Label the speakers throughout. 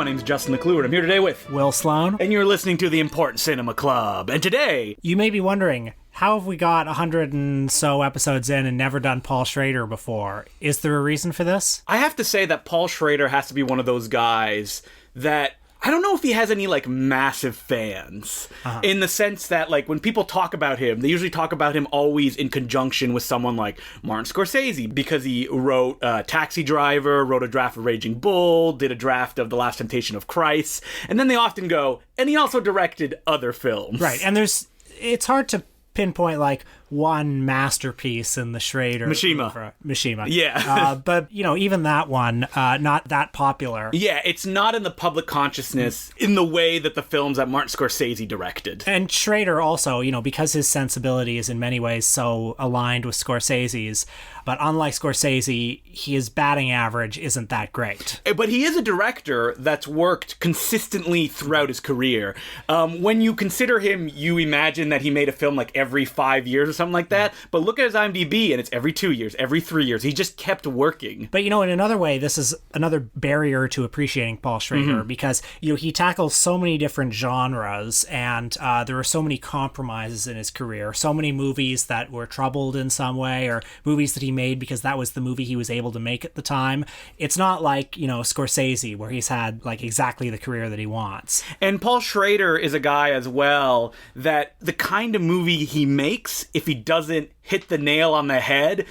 Speaker 1: My name's Justin McClure, and I'm here today with
Speaker 2: Will Sloan.
Speaker 1: And you're listening to the Important Cinema Club. And today...
Speaker 2: You may be wondering, how have we got 100 and so episodes in and never done Paul Schrader before? Is there a reason for this?
Speaker 1: I have to say that Paul Schrader has to be one of those guys that... I don't know if he has any, massive fans, in the sense that, when people talk about him, they usually talk about him always in conjunction with someone like Martin Scorsese, because he wrote Taxi Driver, wrote a draft of Raging Bull, did a draft of The Last Temptation of Christ, and then they often go, and he also directed other films.
Speaker 2: Right, and it's hard to pinpoint, one masterpiece in the Schrader.
Speaker 1: Mishima.
Speaker 2: Yeah. But, even that one, not that popular.
Speaker 1: Yeah, it's not in the public consciousness in the way that the films that Martin Scorsese directed.
Speaker 2: And Schrader also, because his sensibility is in many ways so aligned with Scorsese's, but unlike Scorsese, his batting average isn't that great.
Speaker 1: But he is a director that's worked consistently throughout his career. When you consider him, you imagine that he made a film every 5 years or something like that. But look at his IMDb, and it's every 2 years, every 3 years. He just kept working.
Speaker 2: But, in another way, this is another barrier to appreciating Paul Schrader because, he tackles so many different genres, and there are so many compromises in his career. So many movies that were troubled in some way, or movies that he made because that was the movie he was able to make at the time. It's not like, Scorsese, where he's had, exactly the career that he wants.
Speaker 1: And Paul Schrader is a guy as well that the kind of movie he makes, if he doesn't hit the nail on the head,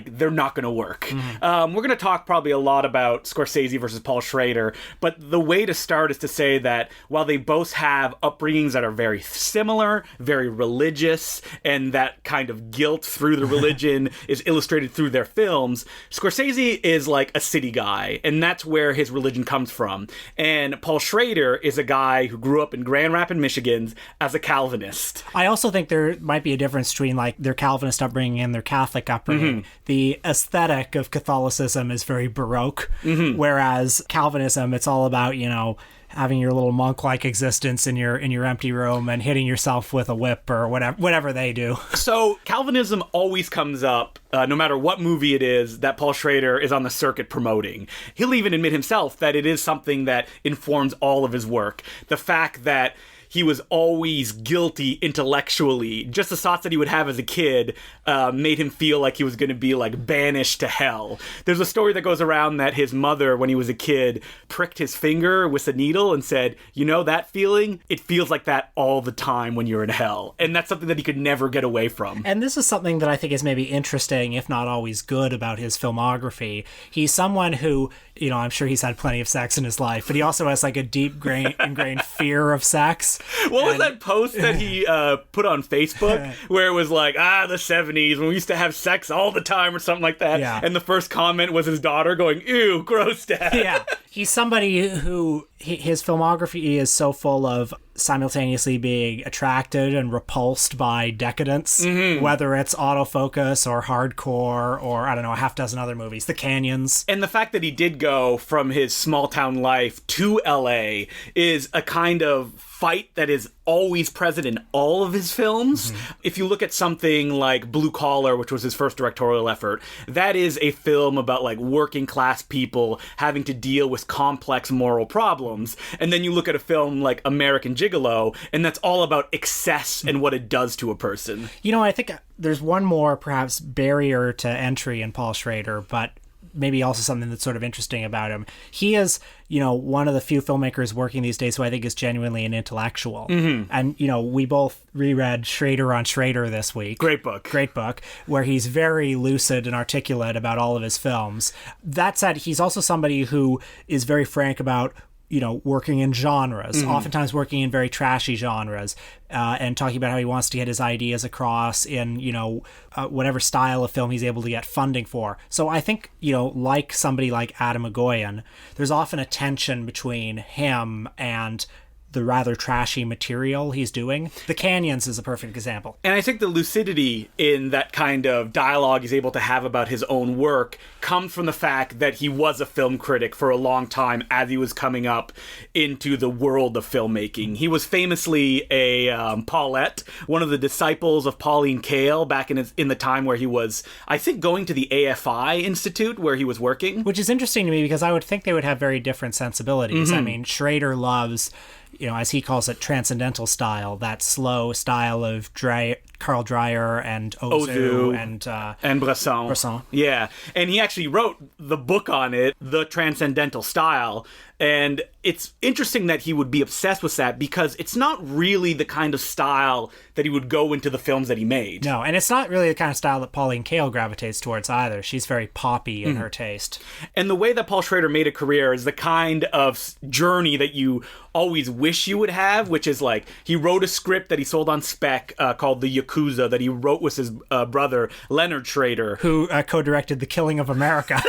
Speaker 1: they're not going to work. We're going to talk probably a lot about Scorsese versus Paul Schrader, but the way to start is to say that while they both have upbringings that are very similar, very religious, and that kind of guilt through the religion is illustrated through their films, Scorsese is a city guy, and that's where his religion comes from. And Paul Schrader is a guy who grew up in Grand Rapids, Michigan as a Calvinist.
Speaker 2: I also think there might be a difference between their Calvinist upbringing and their Catholic upbringing. The aesthetic of Catholicism is very Baroque, whereas Calvinism, it's all about, having your little monk-like existence in your empty room and hitting yourself with a whip or whatever they do. So
Speaker 1: Calvinism always comes up, no matter what movie it is that Paul Schrader is on the circuit promoting. He'll even admit himself that it is something that informs all of his work. The fact that he was always guilty intellectually. Just the thoughts that he would have as a kid made him feel like he was going to be banished to hell. There's a story that goes around that his mother, when he was a kid, pricked his finger with a needle and said, that feeling? It feels like that all the time when you're in hell. And that's something that he could never get away from.
Speaker 2: And this is something that I think is maybe interesting, if not always good, about his filmography. He's someone who, I'm sure he's had plenty of sex in his life, but he also has a deep ingrained fear of sex.
Speaker 1: What was that post that he put on Facebook where it was the 70s when we used to have sex all the time or something like that?
Speaker 2: Yeah.
Speaker 1: And the first comment was his daughter going, "Ew, gross, Dad."
Speaker 2: Yeah. He's somebody who his filmography is so full of simultaneously being attracted and repulsed by decadence, whether it's autofocus or hardcore or, I don't know, a half dozen other movies, The Canyons.
Speaker 1: And the fact that he did go from his small town life to LA is a kind of fight that is always present in all of his films. If you look at something like Blue Collar, which was his first directorial effort, that is a film about working class people having to deal with complex moral problems. And then you look at a film like American Gigolo, and that's all about excess and what it does to a person.
Speaker 2: I think there's one more perhaps barrier to entry in Paul Schrader, but maybe also something that's sort of interesting about him. He is, one of the few filmmakers working these days who I think is genuinely an intellectual. And, we both reread Schrader on Schrader this week.
Speaker 1: Great book,
Speaker 2: where he's very lucid and articulate about all of his films. That said, he's also somebody who is very frank about working in genres, oftentimes working in very trashy genres, and talking about how he wants to get his ideas across in, whatever style of film he's able to get funding for. So I think, like somebody like Adam Egoyan, there's often a tension between him and the rather trashy material he's doing. The Canyons is a perfect example.
Speaker 1: And I think the lucidity in that kind of dialogue he's able to have about his own work comes from the fact that he was a film critic for a long time as he was coming up into the world of filmmaking. He was famously a Paulette, one of the disciples of Pauline Kael back in the time where he was, I think, going to the AFI Institute where he was working.
Speaker 2: Which is interesting to me because I would think they would have very different sensibilities. I mean, Schrader loves, as he calls it, transcendental style, that slow style of Carl Dreyer and Ozu and
Speaker 1: Bresson. Yeah. And he actually wrote the book on it, The Transcendental Style. And it's interesting that he would be obsessed with that because it's not really the kind of style that he would go into the films that he made.
Speaker 2: No, and it's not really the kind of style that Pauline Kael gravitates towards either. She's very poppy in her taste.
Speaker 1: And the way that Paul Schrader made a career is the kind of journey that you always wish you would have, which is like he wrote a script that he sold on spec called The Yakuza that he wrote with his brother, Leonard Schrader.
Speaker 2: Who co-directed The Killing of America.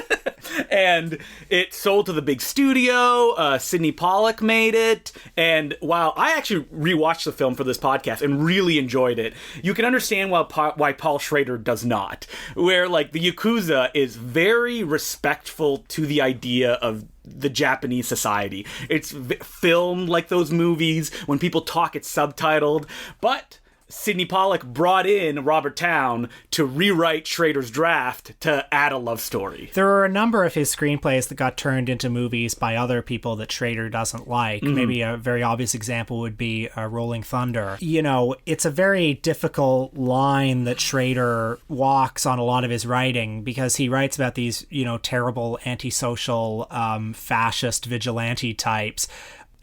Speaker 1: And it sold to the big studio. Sidney Pollack made it. And while I actually rewatched the film for this podcast and really enjoyed it, you can understand why Paul Schrader does not. Where, like, the Yakuza is very respectful to the idea of the Japanese society. It's filmed like those movies. When people talk, it's subtitled. But Sidney Pollack brought in Robert Towne to rewrite Schrader's draft to add a love story.
Speaker 2: There are a number of his screenplays that got turned into movies by other people that Schrader doesn't like. Maybe a very obvious example would be Rolling Thunder. It's a very difficult line that Schrader walks on a lot of his writing because he writes about these, terrible antisocial, fascist vigilante types.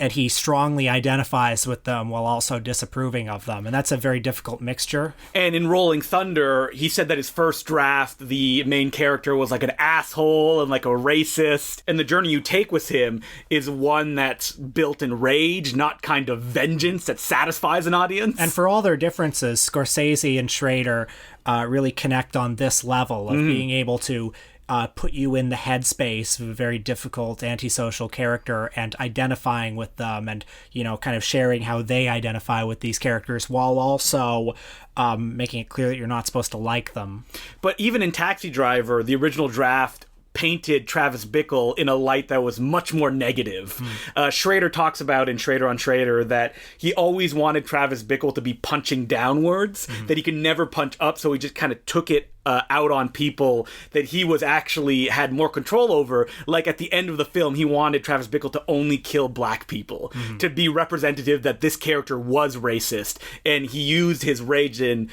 Speaker 2: And he strongly identifies with them while also disapproving of them. And that's a very difficult mixture.
Speaker 1: And in Rolling Thunder, he said that his first draft, the main character was like an asshole and like a racist. And the journey you take with him is one that's built in rage, not kind of vengeance that satisfies an audience.
Speaker 2: And for all their differences, Scorsese and Schrader really connect on this level of being able to put you in the headspace of a very difficult antisocial character and identifying with them and, kind of sharing how they identify with these characters while also making it clear that you're not supposed to like them.
Speaker 1: But even in Taxi Driver, the original draft painted Travis Bickle in a light that was much more negative. Schrader talks about in Schrader on Schrader that he always wanted Travis Bickle to be punching downwards, that he could never punch up, so he just kind of took it out on people that he was actually had more control over. Like at the end of the film, he wanted Travis Bickle to only kill black people, to be representative that this character was racist, and he used his rage and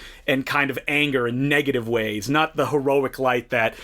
Speaker 1: kind of anger in negative ways, not the heroic light that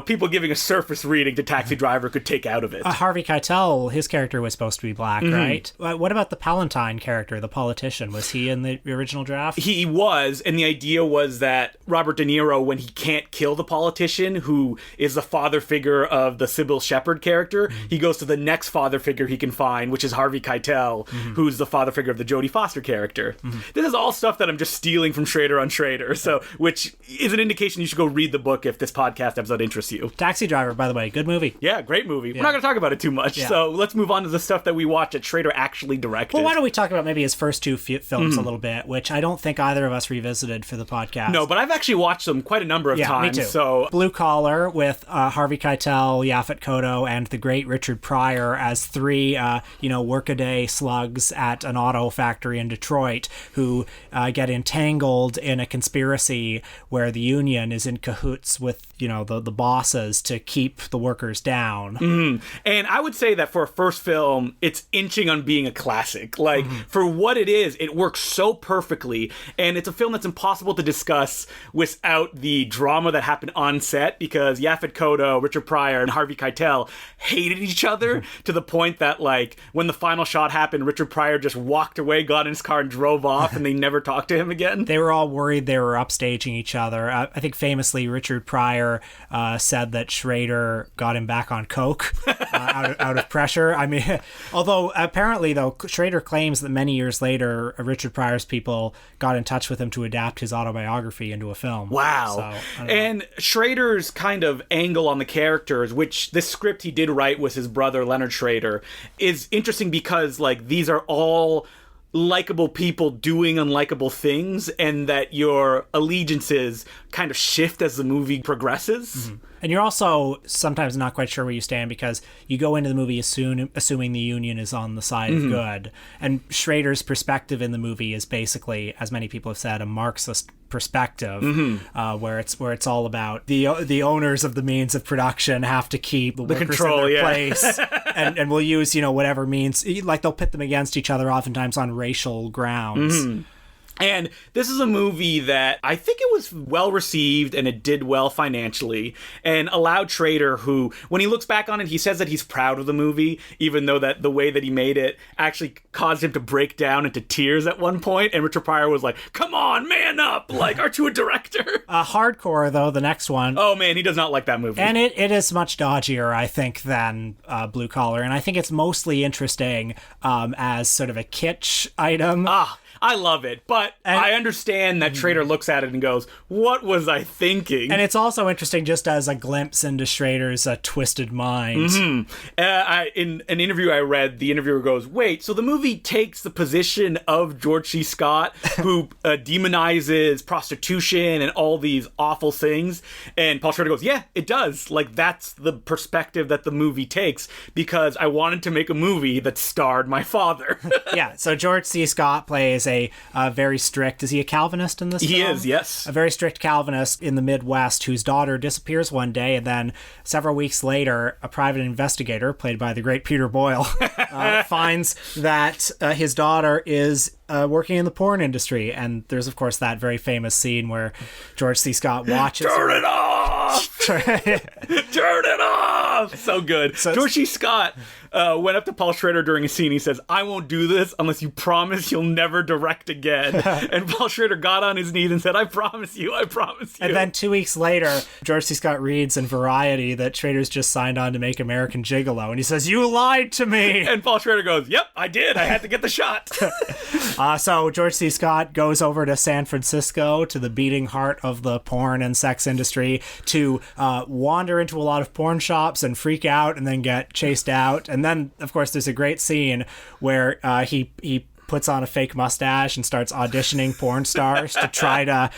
Speaker 1: people giving a surface reading to Taxi Driver could take out of it.
Speaker 2: Harvey Keitel, his character was supposed to be black, right? What about the Palantine character, the politician? Was he in the original draft?
Speaker 1: He was, and the idea was that Robert De Niro, when he can't kill the politician who is the father figure of the Sybil Shepherd character, he goes to the next father figure he can find, which is Harvey Keitel, who's the father figure of the Jodie Foster character. This is all stuff that I'm just stealing from Schrader on Schrader, so which is an indication you should go read the book if this podcast episode interests you.
Speaker 2: Taxi Driver, by the way, good movie.
Speaker 1: Yeah, great movie. We're not going to talk about it too much, so let's move on to the stuff that we watch that Schrader actually directed.
Speaker 2: Well, why don't we talk about maybe his first two films a little bit, which I don't think either of us revisited for the podcast.
Speaker 1: No, but I've actually watched them quite a number of times.
Speaker 2: Me too.
Speaker 1: So
Speaker 2: Blue Collar with Harvey Keitel, Yaphet Kotto, and the great Richard Pryor as three, workaday slugs at an auto factory in Detroit who get entangled in a conspiracy where the union is in cahoots with, the bosses to keep the workers down.
Speaker 1: And I would say that for a first film, it's inching on being a classic. Like, for what it is, it works so perfectly, and it's a film that's impossible to discuss without the drama that happened on set, because Yaphet Kotto, Richard Pryor, and Harvey Keitel hated each other to the point that, like, when the final shot happened, Richard Pryor just walked away, got in his car, and drove off, and they never talked to him again.
Speaker 2: They were all worried they were upstaging each other. I think famously Richard Pryor said that Schrader got him back on coke out of pressure. I mean, although apparently, though, Schrader claims that many years later, Richard Pryor's people got in touch with him to adapt his autobiography into a film.
Speaker 1: Wow.
Speaker 2: So,
Speaker 1: and Schrader's kind of angle on the characters, which this script he did write with his brother Leonard Schrader, is interesting because like these are all likable people doing unlikable things, and that your allegiances kind of shift as the movie progresses.
Speaker 2: Mm-hmm. And you're also sometimes not quite sure where you stand because you go into the movie assuming the Union is on the side of good. And Schrader's perspective in the movie is basically, as many people have said, a Marxist perspective, where it's all about the owners of the means of production have to keep the workers
Speaker 1: control,
Speaker 2: in their place, and will use whatever means, like they'll pit them against each other oftentimes on racial grounds.
Speaker 1: And this is a movie that I think it was well received and it did well financially, and allowed Schrader, who, when he looks back on it, he says that he's proud of the movie, even though that the way that he made it actually caused him to break down into tears at one point. And Richard Pryor was like, "Come on, man up! Like, aren't you a director?"
Speaker 2: Hardcore, though, the next one.
Speaker 1: Oh man, he does not like that movie.
Speaker 2: And it is much dodgier, I think, than Blue Collar. And I think it's mostly interesting as sort of a kitsch item.
Speaker 1: I love it, but I understand that Schrader looks at it and goes, "What was I thinking?"
Speaker 2: And it's also interesting just as a glimpse into Schrader's twisted mind.
Speaker 1: In an interview I read, the interviewer goes, "Wait, so the movie takes the position of George C. Scott, who demonizes prostitution and all these awful things?" And Paul Schrader goes, "Yeah, it does. Like, that's the perspective that the movie takes, because I wanted to make a movie that starred my father."
Speaker 2: Yeah, so George C. Scott plays a very strict, is he a Calvinist in this film?
Speaker 1: He is, yes.
Speaker 2: A very strict Calvinist in the Midwest whose daughter disappears one day, and then several weeks later, a private investigator, played by the great Peter Boyle, finds that his daughter is working in the porn industry. And there's, of course, that very famous scene where George C. Scott watches...
Speaker 1: Turn it off! Turn it off! So good. George C. Scott went up to Paul Schrader during a scene. He says, "I won't do this unless you promise you'll never direct again." And Paul Schrader got on his knees and said, "I promise you, I promise you."
Speaker 2: And then 2 weeks later, George C. Scott reads in Variety that Schrader's just signed on to make American Gigolo. And he says, "You lied to me."
Speaker 1: And Paul Schrader goes, "Yep, I did. I had to get the shot."
Speaker 2: So George C. Scott goes over to San Francisco, to the beating heart of the porn and sex industry, to wander into a lot of porn shops and freak out and then get chased out. And then, of course, there's a great scene where he puts on a fake mustache and starts auditioning porn stars to try to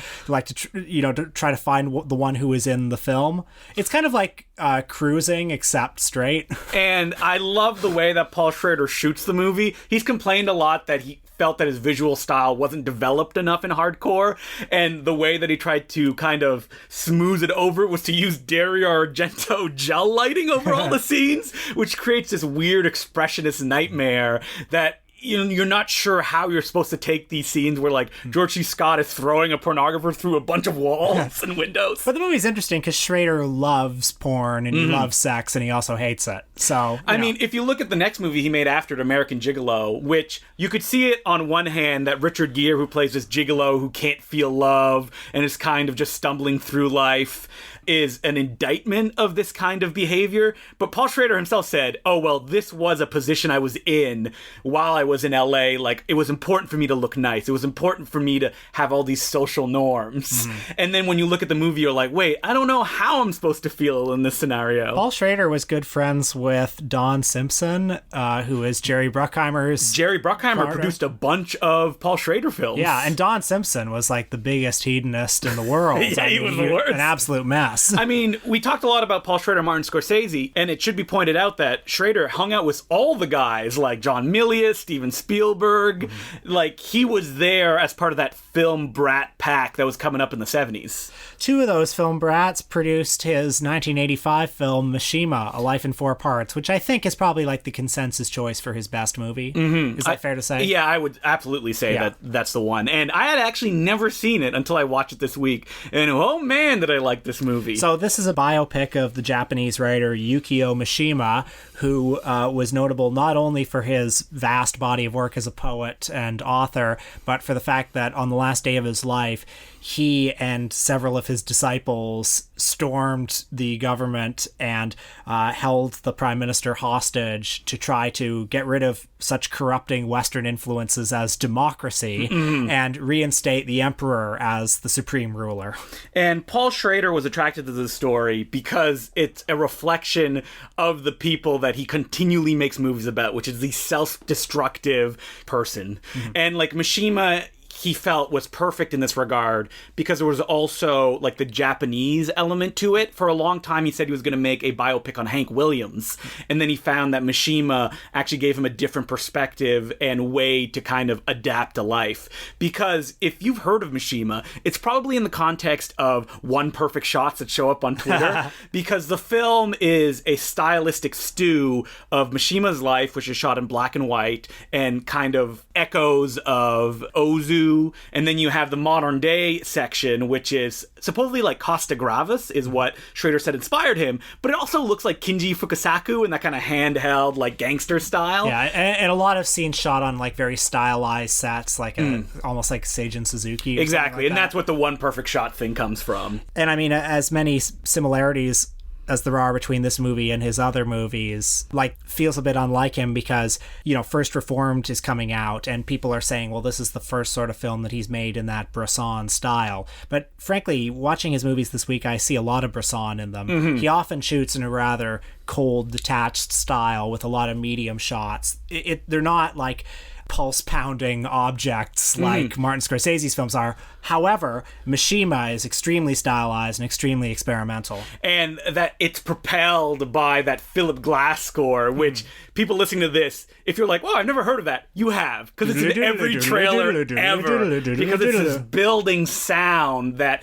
Speaker 2: try to find the one who is in the film. It's kind of like Cruising, except straight.
Speaker 1: And I love the way that Paul Schrader shoots the movie. He's complained a lot that he felt that his visual style wasn't developed enough in Hardcore, and the way that he tried to kind of smooth it over was to use Dario Argento gel lighting over all the scenes, which creates this weird expressionist nightmare that you're not sure how you're supposed to take these scenes where, like, George C. Scott is throwing a pornographer through a bunch of walls and windows.
Speaker 2: But the movie's interesting because Schrader loves porn and he loves sex, and he also hates it. So,
Speaker 1: I mean, if you look at the next movie he made after it, American Gigolo, which you could see it on one hand that Richard Gere, who plays this gigolo who can't feel love and is kind of just stumbling through life, is an indictment of this kind of behavior. But Paul Schrader himself said, "Oh, well, this was a position I was in while I was in LA. Like, it was important for me to look nice. It was important for me to have all these social norms." And then when you look at the movie, you're like, wait, I don't know how I'm supposed to feel in this scenario.
Speaker 2: Paul Schrader was good friends with Don Simpson, who is Jerry Bruckheimer's...
Speaker 1: Jerry Bruckheimer produced a bunch of Paul Schrader films.
Speaker 2: Yeah, and Don Simpson was like the biggest hedonist in the world.
Speaker 1: Yeah, he was the worst.
Speaker 2: An absolute mess.
Speaker 1: I mean, we talked a lot about Paul Schrader and Martin Scorsese, and it should be pointed out that Schrader hung out with all the guys like John Milius, Steven Spielberg. Like, he was there as part of that film brat pack that was coming up in the 70s.
Speaker 2: Two of those film brats produced his 1985 film Mishima, A Life in Four Parts, which I think is probably like the consensus choice for his best movie. Is that fair to say?
Speaker 1: Yeah, I would absolutely say that that's the one. And I had actually never seen it until I watched it this week. And oh man, did I like this movie. movie?
Speaker 2: So this is a biopic of the Japanese writer Yukio Mishima, who was notable not only for his vast body of work as a poet and author, but for the fact that on the last day of his life, he and several of his disciples stormed the government and held the prime minister hostage to try to get rid of such corrupting Western influences as democracy and reinstate the emperor as the supreme ruler.
Speaker 1: And Paul Schrader was attracted to this story because it's a reflection of the people that he continually makes movies about, which is the self-destructive person. And like Mishima, he felt was perfect in this regard because there was also like the Japanese element to it. For a long time, he said he was going to make a biopic on Hank Williams. And then he found that Mishima actually gave him a different perspective and way to kind of adapt to life. Because if you've heard of Mishima, it's probably in the context of One Perfect Shots that show up on Twitter. Because the film is a stylistic stew of Mishima's life, which is shot in black and white, and kind of echoes of Ozu. And then you have the modern day section, which is supposedly like Costa Gravas is what Schrader said inspired him, but it also looks like Kinji Fukasaku in that kind of handheld like gangster style.
Speaker 2: Yeah, and a lot of scenes shot on like very stylized sets, like almost like Seijin Suzuki.
Speaker 1: Exactly, and that's what the One Perfect Shot thing comes from.
Speaker 2: And I mean, as many similarities as there are between this movie and his other movies, like, feels a bit unlike him because, you know, First Reformed is coming out and people are saying, well, this is the first sort of film that he's made in that Bresson style. But frankly, watching his movies this week, I see a lot of Bresson in them. He often shoots in a rather cold, detached style with a lot of medium shots. They're not like pulse-pounding objects like Martin Scorsese's films are. However, Mishima is extremely stylized and extremely experimental.
Speaker 1: And that it's propelled by that Philip Glass score, which people listening to this, if you're like, well, I've never heard of that, you have. Because it's in every trailer ever. Because it's this building sound that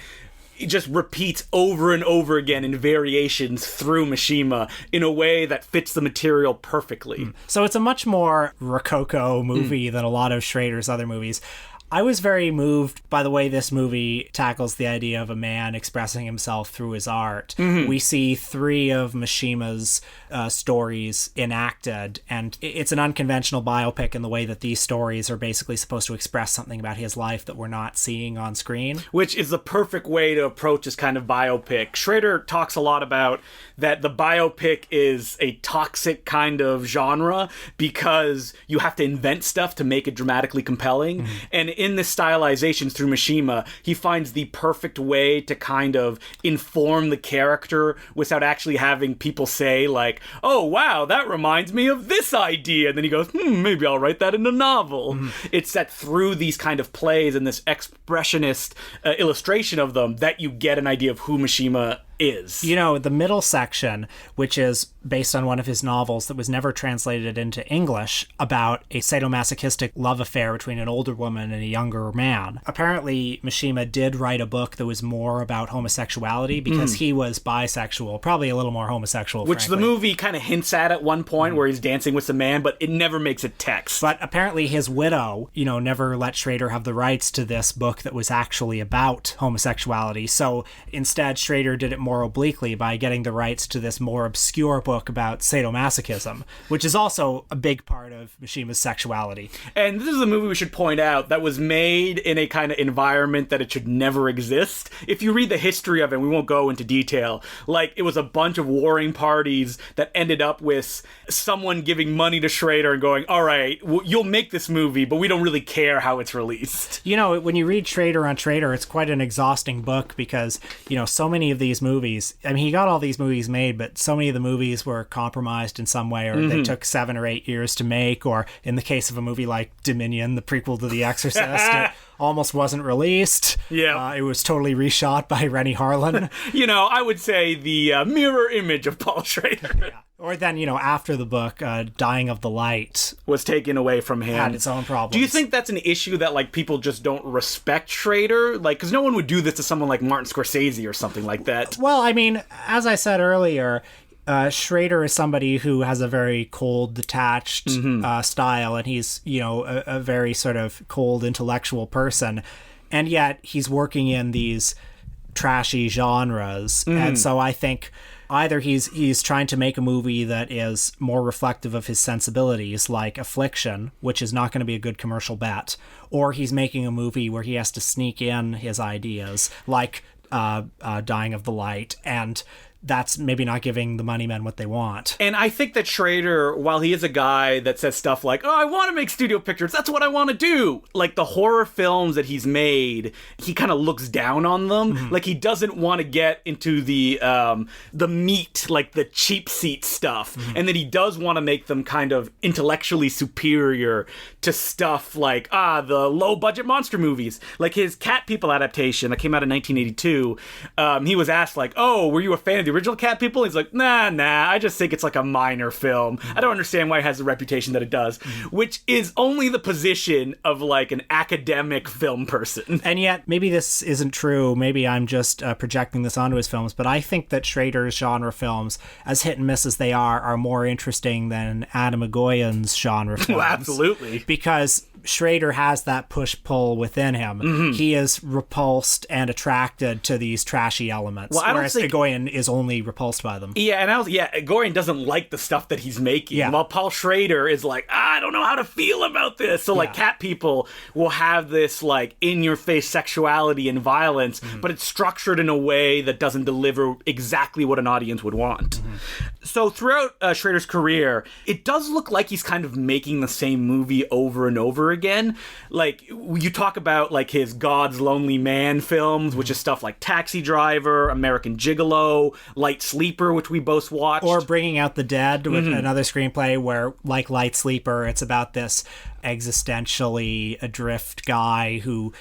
Speaker 1: it just repeats over and over again in variations through Mishima in a way that fits the material perfectly.
Speaker 2: So it's a much more rococo movie than a lot of Schrader's other movies. I was very moved by the way this movie tackles the idea of a man expressing himself through his art. We see 3 of Mishima's stories enacted, and it's an unconventional biopic in the way that these stories are basically supposed to express something about his life that we're not seeing on screen.
Speaker 1: Which is the perfect way to approach this kind of biopic. Schrader talks a lot about that the biopic is a toxic kind of genre because you have to invent stuff to make it dramatically compelling. And in the stylizations through Mishima, he finds the perfect way to kind of inform the character without actually having people say like, oh wow, that reminds me of this idea, and then he goes, maybe I'll write that in a novel. It's that through these kind of plays and this expressionist illustration of them that you get an idea of who Mishima is.
Speaker 2: You know, the middle section, which is based on one of his novels that was never translated into English, about a sadomasochistic love affair between an older woman and a younger man. Apparently, Mishima did write a book that was more about homosexuality because he was bisexual, probably a little more homosexual,
Speaker 1: which
Speaker 2: frankly.
Speaker 1: The movie kind of hints at one point where he's dancing with a man, but it never makes it text.
Speaker 2: But apparently his widow, you know, never let Schrader have the rights to this book that was actually about homosexuality. So instead, Schrader did it more obliquely by getting the rights to this more obscure book about sadomasochism, which is also a big part of Mishima's sexuality.
Speaker 1: And this is a movie we should point out that was made in a kind of environment that it should never exist. If you read the history of it, we won't go into detail, like it was a bunch of warring parties that ended up with someone giving money to Schrader and going, all right, you'll make this movie, but we don't really care how it's released.
Speaker 2: You know, when you read Schrader on Schrader, it's quite an exhausting book because, you know, so many of these movies, I mean, he got all these movies made, but so many of the movies were compromised in some way, or they took 7 or 8 years to make, or in the case of a movie like Dominion, the prequel to The Exorcist, it almost wasn't released.
Speaker 1: Yeah.
Speaker 2: It was totally reshot by Rennie Harlan.
Speaker 1: You know, I would say the mirror image of Paul Schrader.
Speaker 2: Yeah. Or then, you know, after the book, Dying of the Light
Speaker 1: was taken away from him.
Speaker 2: Had its own problems.
Speaker 1: Do you think that's an issue that, like, people just don't respect Schrader? Like, because no one would do this to someone like Martin Scorsese or something like that.
Speaker 2: Well, I mean, as I said earlier, Schrader is somebody who has a very cold, detached style, and he's, you know, a very sort of cold, intellectual person. And yet he's working in these trashy genres. And so I think either he's trying to make a movie that is more reflective of his sensibilities, like Affliction, which is not going to be a good commercial bet, or he's making a movie where he has to sneak in his ideas, like Dying of the Light, and that's maybe not giving the money men what they want.
Speaker 1: And I think that Schrader, while he is a guy that says stuff like, oh, I want to make studio pictures, that's what I want to do, like the horror films that he's made, he kind of looks down on them. Like he doesn't want to get into the meat, like the cheap seat stuff. And that he does want to make them kind of intellectually superior to stuff like, the low budget monster movies. Like his Cat People adaptation that came out in 1982, he was asked like, oh, were you a fan of the original Cat People? He's like, nah, I just think it's like a minor film. I don't understand why it has the reputation that it does, which is only the position of like an academic film person.
Speaker 2: And yet, maybe this isn't true. Maybe I'm just projecting this onto his films, but I think that Schrader's genre films, as hit and miss as they are more interesting than Adam Egoyan's genre films.
Speaker 1: Well, absolutely.
Speaker 2: Because Schrader has that push-pull within him. He is repulsed and attracted to these trashy elements, whereas Egoyan is only repulsed by them.
Speaker 1: Yeah, and Egoyan doesn't like the stuff that he's making, while Paul Schrader is like, I don't know how to feel about this. So, like, Cat People will have this, like, in-your-face sexuality and violence, but it's structured in a way that doesn't deliver exactly what an audience would want. So, throughout Schrader's career, it does look like he's kind of making the same movie over and over again. Like, you talk about, like, his God's Lonely Man films, which is stuff like Taxi Driver, American Gigolo, Light Sleeper, which we both watched.
Speaker 2: Or Bringing Out the Dead, with another screenplay where, like Light Sleeper, it's about this existentially adrift guy who,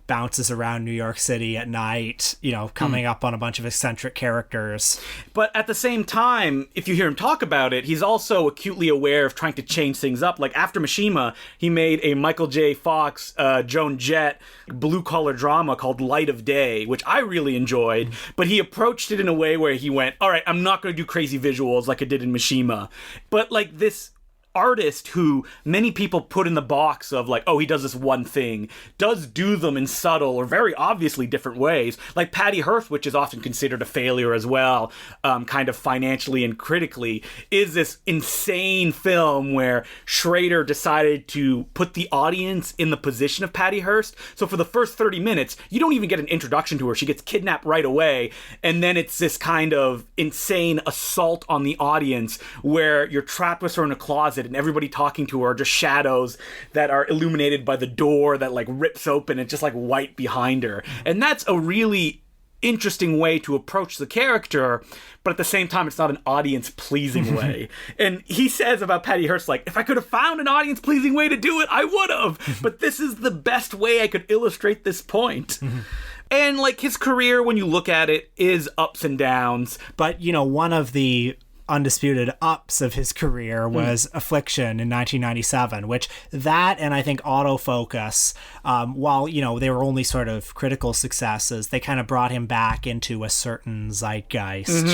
Speaker 2: bounces around New York City at night, coming up on a bunch of eccentric characters.
Speaker 1: But at the same time, if you hear him talk about it, he's also acutely aware of trying to change things up. Like after Mishima, he made a Michael J. Fox, Joan Jett blue-collar drama called Light of Day, which I really enjoyed, but he approached it in a way where he went, all right, I'm not going to do crazy visuals like I did in Mishima. But like this artist who many people put in the box of like, oh, he does this one thing, does do them in subtle or very obviously different ways. Like Patty Hearst, which is often considered a failure as well, kind of financially and critically, is this insane film where Schrader decided to put the audience in the position of Patty Hearst. So for the first 30 minutes, you don't even get an introduction to her. She gets kidnapped right away. And then it's this kind of insane assault on the audience where you're trapped with her in a closet and everybody talking to her are just shadows that are illuminated by the door that like rips open and just like white behind her. And that's a really interesting way to approach the character, but at the same time it's not an audience pleasing way. And he says about Patty Hearst, like, if I could have found an audience pleasing way to do it, I would have, but this is the best way I could illustrate this point. And like his career, when you look at it, is ups and downs.
Speaker 2: But one of the undisputed ups of his career was Affliction in 1997, which that and I think Autofocus, while they were only sort of critical successes, they kind of brought him back into a certain zeitgeist.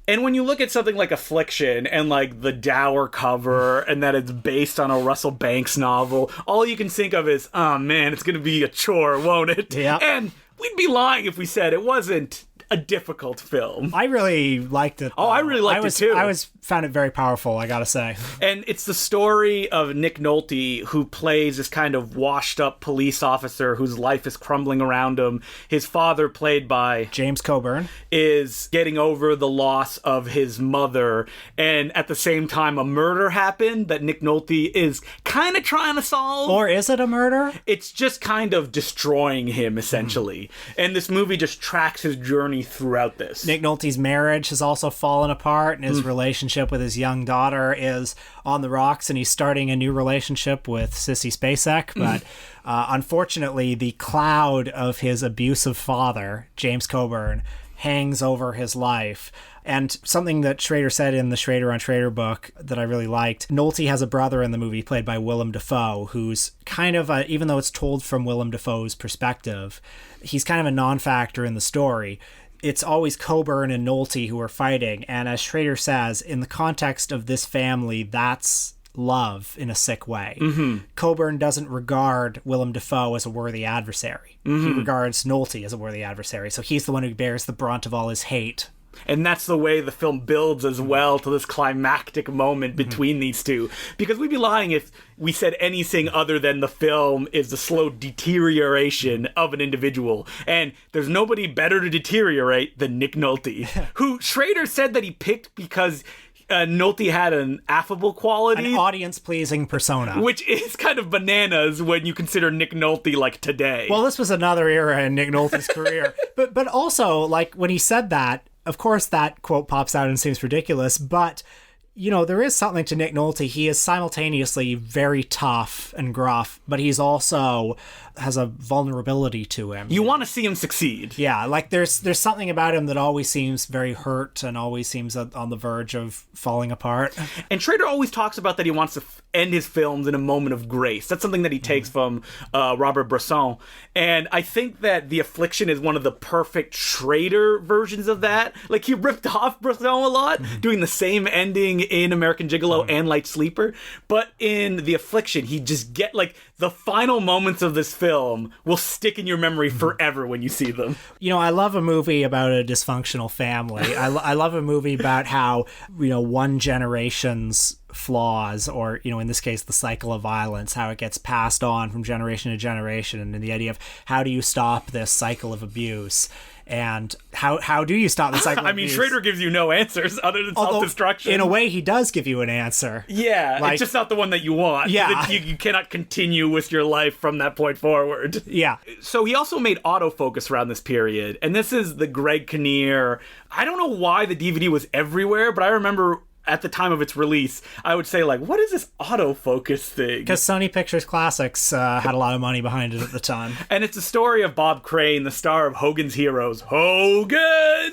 Speaker 1: And when you look at something like Affliction and like the dour cover and that it's based on a Russell Banks novel, all you can think of is, oh man, it's gonna be a chore, won't it?
Speaker 2: Yeah.
Speaker 1: And we'd be lying if we said it wasn't a difficult film.
Speaker 2: I really liked it.
Speaker 1: Oh, I really liked it too.
Speaker 2: I found it very powerful, I gotta say.
Speaker 1: And it's the story of Nick Nolte, who plays this kind of washed up police officer whose life is crumbling around him. His father, played by
Speaker 2: James Coburn,
Speaker 1: is getting over the loss of his mother. And at the same time, a murder happened that Nick Nolte is kind of trying to solve.
Speaker 2: Or is it a murder?
Speaker 1: It's just kind of destroying him, essentially. And this movie just tracks his journey throughout this.
Speaker 2: Nick Nolte's marriage has also fallen apart, and his relationship with his young daughter is on the rocks, and he's starting a new relationship with Sissy Spacek. But unfortunately, the cloud of his abusive father, James Coburn, hangs over his life. And something that Schrader said in the Schrader on Schrader book that I really liked, Nolte has a brother in the movie played by Willem Dafoe, who's kind of even though it's told from Willem Dafoe's perspective, he's kind of a non-factor in the story. It's always Coburn and Nolte who are fighting, and as Schrader says, in the context of this family, that's love in a sick way. Coburn doesn't regard Willem Dafoe as a worthy adversary. He regards Nolte as a worthy adversary. So he's the one who bears the brunt of all his hate.
Speaker 1: And that's the way the film builds as well to this climactic moment between these two. Because we'd be lying if we said anything other than the film is the slow deterioration of an individual. And there's nobody better to deteriorate than Nick Nolte, who Schrader said that he picked because Nolte had an affable quality.
Speaker 2: An audience-pleasing persona.
Speaker 1: Which is kind of bananas when you consider Nick Nolte like today.
Speaker 2: Well, this was another era in Nick Nolte's career. But also, like, when he said that, of course, that quote pops out and seems ridiculous, but, you know, there is something to Nick Nolte. He is simultaneously very tough and gruff, but he's also has a vulnerability to him.
Speaker 1: You want to see him succeed.
Speaker 2: Yeah, like there's something about him that always seems very hurt and always seems on the verge of falling apart.
Speaker 1: And Schrader always talks about that he wants to end his films in a moment of grace. That's something that he takes from Robert Bresson. And I think that The Affliction is one of the perfect Schrader versions of that. Like, he ripped off Bresson a lot, doing the same ending in American Gigolo and Light Sleeper. But in The Affliction, he just the final moments of this film will stick in your memory forever when you see them.
Speaker 2: You know, I love a movie about a dysfunctional family. I love a movie about how, you know, one generation's flaws, or, you know, in this case, the cycle of violence, how it gets passed on from generation to generation, and the idea of how do you stop this cycle of abuse. And how do you stop the cycle of abuse?
Speaker 1: Schrader gives you no answers other than self-destruction.
Speaker 2: In a way, he does give you an answer.
Speaker 1: Yeah, it's just not the one that you want.
Speaker 2: Yeah.
Speaker 1: You cannot continue with your life from that point forward.
Speaker 2: Yeah.
Speaker 1: So he also made autofocus around this period, and this is the Greg Kinnear. I don't know why the DVD was everywhere, but I remember at the time of its release, I would say, like, what is this autofocus thing?
Speaker 2: Because Sony Pictures Classics had a lot of money behind it at the time.
Speaker 1: And it's the story of Bob Crane, the star of Hogan's Heroes, Hogan,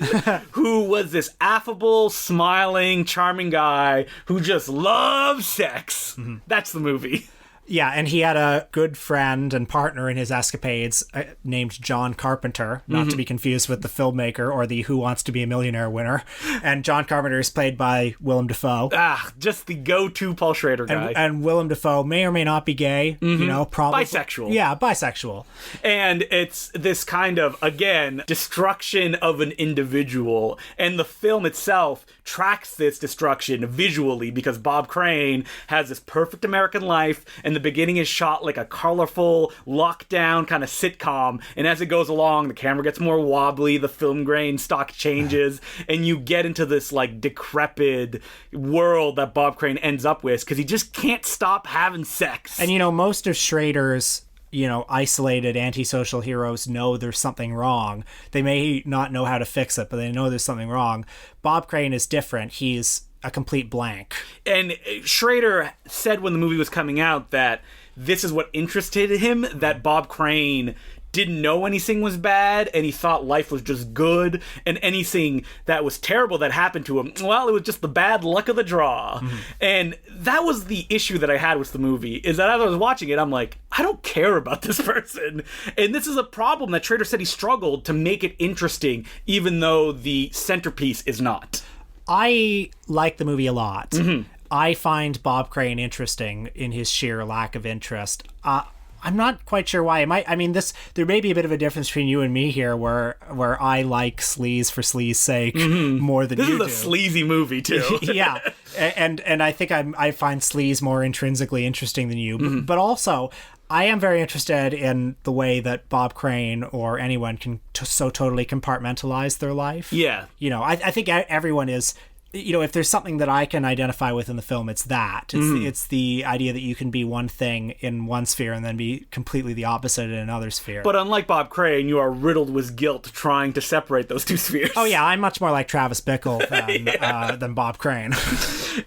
Speaker 1: who was this affable, smiling, charming guy who just loves sex. That's the movie.
Speaker 2: Yeah, and he had a good friend and partner in his escapades named John Carpenter, not to be confused with the filmmaker or the Who Wants to Be a Millionaire winner. And John Carpenter is played by Willem Dafoe.
Speaker 1: Just the go-to Paul Schrader guy.
Speaker 2: And Willem Dafoe may or may not be gay, you know, probably.
Speaker 1: Bisexual.
Speaker 2: Yeah, bisexual.
Speaker 1: And it's this kind of, again, destruction of an individual. And the film itself tracks this destruction visually because Bob Crane has this perfect American life, and the beginning is shot like a colorful lockdown kind of sitcom, and as it goes along the camera gets more wobbly, the film grain stock changes, and you get into this like decrepit world that Bob Crane ends up with because he just can't stop having sex.
Speaker 2: And you know, most of Schrader's, you know, isolated antisocial heroes know there's something wrong. They may not know how to fix it, but they know there's something wrong. Bob Crane is different. He's a complete blank.
Speaker 1: And Schrader said when the movie was coming out that this is what interested him, that Bob Crane didn't know anything was bad and he thought life was just good, and anything that was terrible that happened to him, well, it was just the bad luck of the draw. And that was the issue that I had with the movie, is that as I was watching it, I'm like, I don't care about this person. And this is a problem that Schrader said he struggled to make it interesting, even though the centerpiece is not.
Speaker 2: I like the movie a lot. I find Bob Crane interesting in his sheer lack of interest. I'm not quite sure why. There may be a bit of a difference between you and me here, where I like sleaze for sleaze sake more than you do.
Speaker 1: This is a sleazy movie too.
Speaker 2: Yeah, and I think I find sleaze more intrinsically interesting than you. But also, I am very interested in the way that Bob Crane or anyone can so totally compartmentalize their life.
Speaker 1: Yeah.
Speaker 2: You know, I think everyone is, you know, if there's something that I can identify with in the film, it's that. It's the idea that you can be one thing in one sphere and then be completely the opposite in another sphere.
Speaker 1: But unlike Bob Crane, you are riddled with guilt trying to separate those two spheres.
Speaker 2: Oh yeah, I'm much more like Travis Bickle than Bob Crane.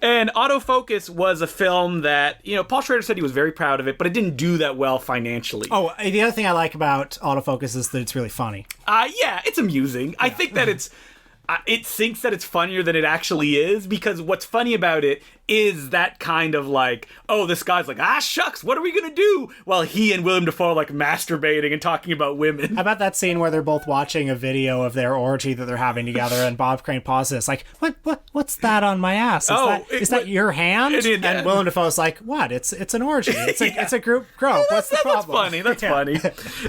Speaker 1: And Autofocus was a film that, you know, Paul Schrader said he was very proud of it, but it didn't do that well financially.
Speaker 2: Oh, the other thing I like about Autofocus is that it's really funny.
Speaker 1: Yeah, it's amusing. Yeah. I think that it's it thinks that it's funnier than it actually is, because what's funny about it is that kind of like, oh, this guy's like, shucks, what are we gonna do? While he and William Dafoe are like masturbating and talking about women.
Speaker 2: How about that scene where they're both watching a video of their orgy that they're having together, and Bob Crane pauses, like, what's that on my ass? Is that your hand? And Willem Dafoe's like, what? It's an orgy. It's a group grope. What's the problem?
Speaker 1: That's funny.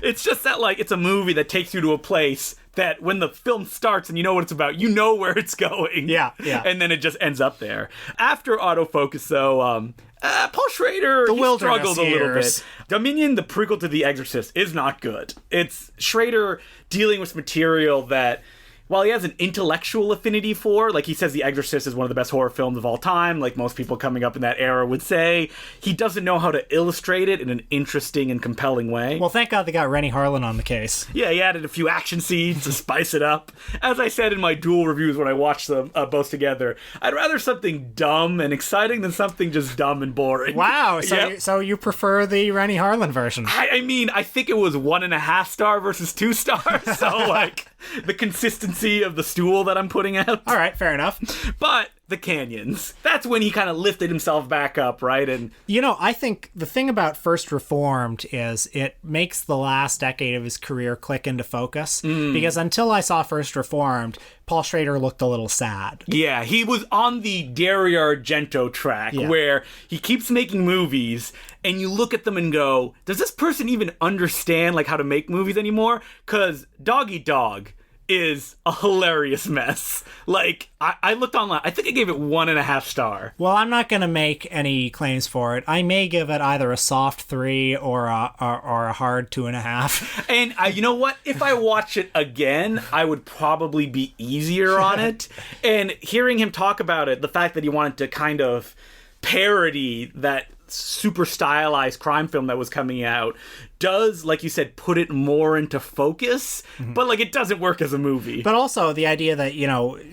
Speaker 1: It's just that, like, it's a movie that takes you to a place that when the film starts and you know what it's about, you know where it's going.
Speaker 2: Yeah.
Speaker 1: And then it just ends up there. After autofocus, though, Paul Schrader struggles a little bit. Dominion, the prequel to The Exorcist, is not good. It's Schrader dealing with material that, while he has an intellectual affinity for, like he says The Exorcist is one of the best horror films of all time, like most people coming up in that era would say, he doesn't know how to illustrate it in an interesting and compelling way.
Speaker 2: Well, thank God they got Rennie Harlan on the case.
Speaker 1: Yeah, he added a few action scenes to spice it up. As I said in my dual reviews when I watched them both together, I'd rather something dumb and exciting than something just dumb and boring.
Speaker 2: Wow, so you prefer the Rennie Harlan version?
Speaker 1: I mean, I think it was 1.5 star versus 2 stars, so like the consistency of the stool that I'm putting out.
Speaker 2: All right, fair enough.
Speaker 1: But the canyons, that's when he kind of lifted himself back up, right? And
Speaker 2: I think the thing about First Reformed is it makes the last decade of his career click into focus, because until I saw First Reformed, Paul Schrader looked a little sad.
Speaker 1: Yeah, he was on the Dario Argento track, where he keeps making movies and you look at them and go, does this person even understand like how to make movies anymore? Because Dog Eat Dog is a hilarious mess. Like, I looked online, I think I gave it 1.5 star.
Speaker 2: Well, I'm not going to make any claims for it. I may give it either a soft 3 or a hard 2.5.
Speaker 1: And you know what? If I watch it again, I would probably be easier on it. And hearing him talk about it, the fact that he wanted to kind of parody that super stylized crime film that was coming out does, like you said, put it more into focus, but like it doesn't work as a movie.
Speaker 2: But also the idea that,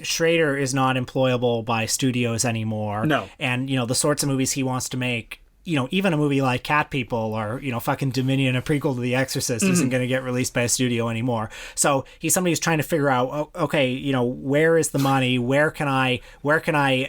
Speaker 2: Schrader is not employable by studios anymore.
Speaker 1: No.
Speaker 2: And, the sorts of movies he wants to make, even a movie like Cat People or, fucking Dominion, a prequel to The Exorcist, isn't going to get released by a studio anymore. So he's somebody who's trying to figure out, okay, where is the money? Where can I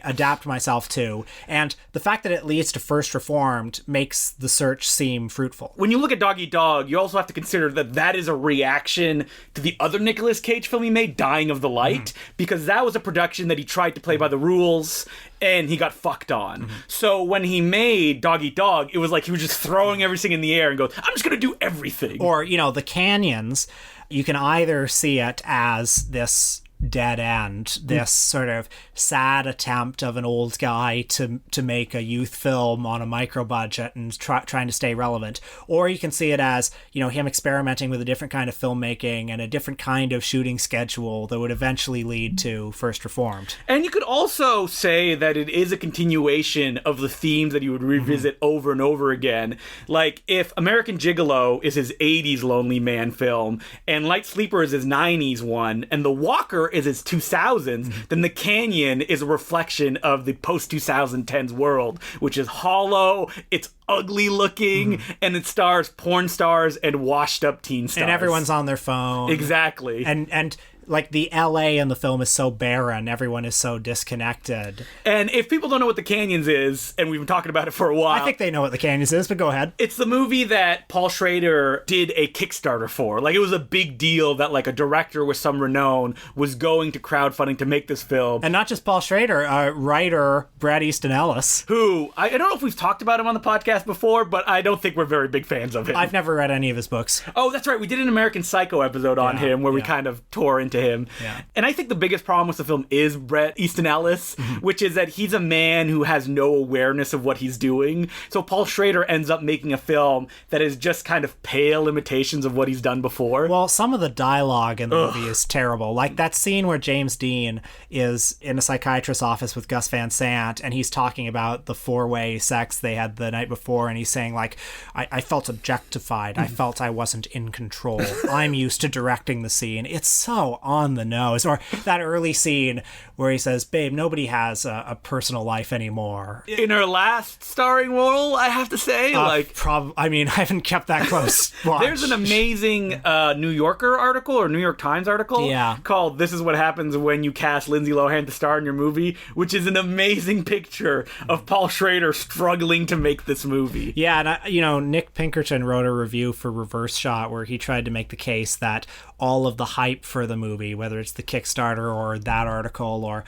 Speaker 2: adapt myself to? And the fact that it leads to First Reformed makes the search seem fruitful.
Speaker 1: When you look at Dog Eat Dog, you also have to consider that is a reaction to the other Nicolas Cage film he made, Dying of the Light, because that was a production that he tried to play by the rules and he got fucked on. So when he made Dog Eat Dog, it was like he was just throwing everything in the air and goes, I'm just going to do everything.
Speaker 2: Or, the canyons, you can either see it as this dead end, this sort of sad attempt of an old guy to make a youth film on a micro budget and trying to stay relevant, or you can see it as him experimenting with a different kind of filmmaking and a different kind of shooting schedule that would eventually lead to First Reformed.
Speaker 1: And you could also say that it is a continuation of the themes that he would revisit over and over again. Like if American Gigolo is his 80s Lonely Man film and Light Sleeper is his 90s one and The Walker is his 2000s, then The Canyon is a reflection of the post-2010s world, which is hollow, it's ugly looking, and it stars porn stars and washed up teen stars.
Speaker 2: And everyone's on their phone.
Speaker 1: Exactly.
Speaker 2: And like the LA in the film is so barren, everyone is so disconnected.
Speaker 1: And if people don't know what The Canyons is, and we've been talking about it for a while,
Speaker 2: I think they know what The Canyons is, but go ahead.
Speaker 1: It's the movie that Paul Schrader did a Kickstarter for. Like, it was a big deal that like a director with some renown was going to crowdfunding to make this film.
Speaker 2: And not just Paul Schrader, writer Bret Easton Ellis,
Speaker 1: who I don't know if we've talked about him on the podcast before, but I don't think we're very big fans of him.
Speaker 2: I've never read any of his books.
Speaker 1: Oh, that's right. We did an American Psycho episode on him where we kind of tore into him.
Speaker 2: Yeah.
Speaker 1: And I think the biggest problem with the film is Bret Easton Ellis, which is that he's a man who has no awareness of what he's doing. So Paul Schrader ends up making a film that is just kind of pale imitations of what he's done before.
Speaker 2: Well, some of the dialogue in the movie is terrible. Like that scene where James Dean is in a psychiatrist's office with Gus Van Sant and he's talking about the 4-way sex they had the night before, and he's saying like, I felt objectified. I felt I wasn't in control. I'm used to directing the scene. It's so on the nose. Or that early scene where he says, babe, nobody has a personal life anymore.
Speaker 1: In her last starring role, I have to say,
Speaker 2: I haven't kept that close watch.
Speaker 1: There's an amazing New Yorker article or New York Times article called "This is what happens when you cast Lindsay Lohan to star in your movie," which is an amazing picture of Paul Schrader struggling to make this movie.
Speaker 2: Yeah, and Nick Pinkerton wrote a review for Reverse Shot where he tried to make the case that all of the hype for the movie, whether it's the Kickstarter or that article or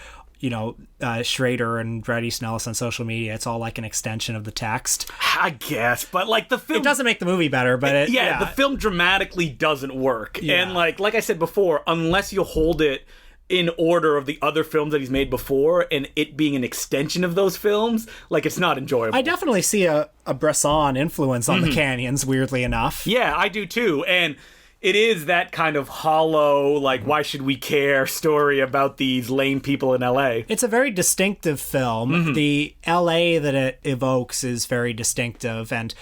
Speaker 2: Schrader and Bret Easton Ellis on social media, it's all like an extension of the text.
Speaker 1: I guess, but like the film,
Speaker 2: it doesn't make the movie better, but
Speaker 1: the film dramatically doesn't work.
Speaker 2: Yeah.
Speaker 1: And like I said before, unless you hold it in order of the other films that he's made before and it being an extension of those films, like it's not enjoyable.
Speaker 2: I definitely see a Bresson influence on the Canyons, weirdly enough.
Speaker 1: Yeah, I do too. And it is that kind of hollow, like, why should we care story about these lame people in LA.
Speaker 2: It's a very distinctive film. The LA that it evokes is very distinctive, and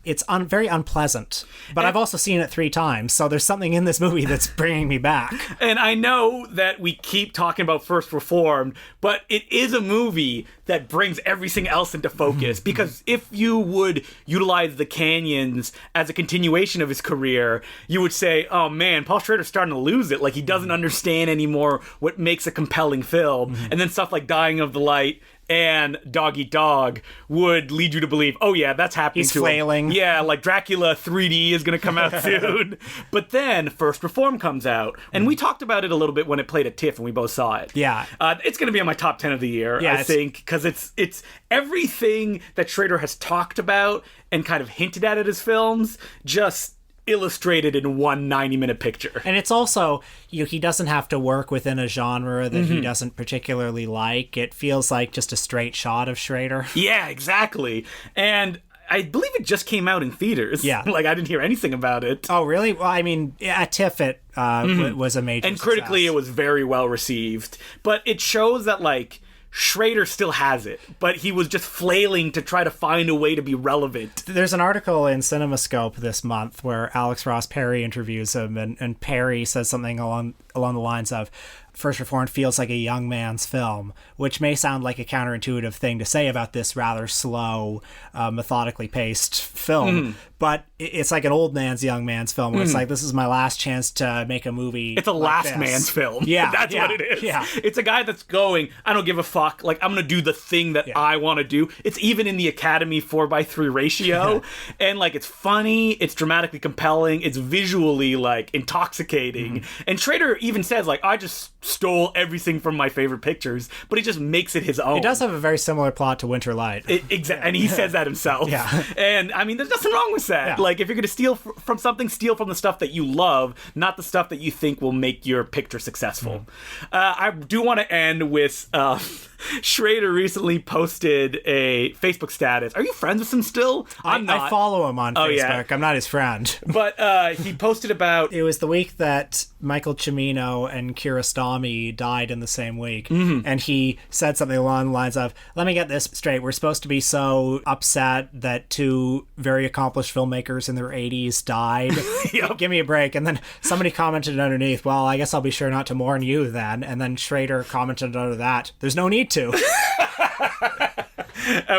Speaker 2: it's very unpleasant. But I've also seen it 3 times, so there's something in this movie that's bringing me back.
Speaker 1: And I know that we keep talking about First Reformed, but it is a movie that brings everything else into focus. Because if you would utilize the Canyons as a continuation of his career, you would say, oh man, Paul Schrader's starting to lose it. Like, he doesn't understand anymore what makes a compelling film. And then stuff like Dying of the Light and Dog Eat Dog would lead you to believe, oh yeah, that's happening
Speaker 2: He's
Speaker 1: to
Speaker 2: flailing.
Speaker 1: him. Yeah, like Dracula 3D is going to come out soon. But then First Reform comes out. And we talked about it a little bit when it played at TIFF and we both saw it.
Speaker 2: Yeah.
Speaker 1: It's going to be on my top 10 of the year, I think, because it's everything that Schrader has talked about and kind of hinted at his films, just illustrated in one 90-minute picture.
Speaker 2: And it's also, he doesn't have to work within a genre that he doesn't particularly like. It feels like just a straight shot of Schrader.
Speaker 1: Yeah, exactly. And I believe it just came out in theaters.
Speaker 2: Yeah.
Speaker 1: Like, I didn't hear anything about it.
Speaker 2: Oh, really? Well, I mean, at TIFF it was a major
Speaker 1: And critically,
Speaker 2: success.
Speaker 1: it was very well received. But it shows that, like, Schrader still has it, but he was just flailing to try to find a way to be relevant.
Speaker 2: There's an article in CinemaScope this month where Alex Ross Perry interviews him, and Perry says something along the lines of, First Reformed feels like a young man's film, which may sound like a counterintuitive thing to say about this rather slow, methodically paced film, but it's like an old man's, young man's film, where it's like, this is my last chance to make a movie.
Speaker 1: It's a
Speaker 2: like
Speaker 1: last
Speaker 2: this.
Speaker 1: man's film.
Speaker 2: Yeah.
Speaker 1: That's what it is.
Speaker 2: Yeah.
Speaker 1: It's a guy that's going, I don't give a fuck, like, I'm gonna do the thing that I want to do. It's even in the Academy 4:3 ratio, and like, it's funny, it's dramatically compelling, it's visually like intoxicating, and Schrader even says, like, I just stole everything from my favorite pictures, but he just makes it his own.
Speaker 2: It does have a very similar plot to Winter Light.
Speaker 1: And he says that himself.
Speaker 2: Yeah.
Speaker 1: And I mean, there's nothing wrong with that.
Speaker 2: Yeah.
Speaker 1: Like, if you're going to steal from something, steal from the stuff that you love, not the stuff that you think will make your picture successful. I do want to end with Schrader recently posted a Facebook status. Are you friends with him still? I'm not.
Speaker 2: I follow him on Facebook.
Speaker 1: Yeah.
Speaker 2: I'm not his friend.
Speaker 1: But he posted about...
Speaker 2: It was the week that Michael Cimino and Kiarostami died in the same week. And he said something along the lines of, let me get this straight. We're supposed to be so upset that 2 very accomplished filmmakers in their 80s died.
Speaker 1: Yep.
Speaker 2: Give me a break. And then somebody commented underneath, well, I guess I'll be sure not to mourn you then. And then Schrader commented under that, there's no need to.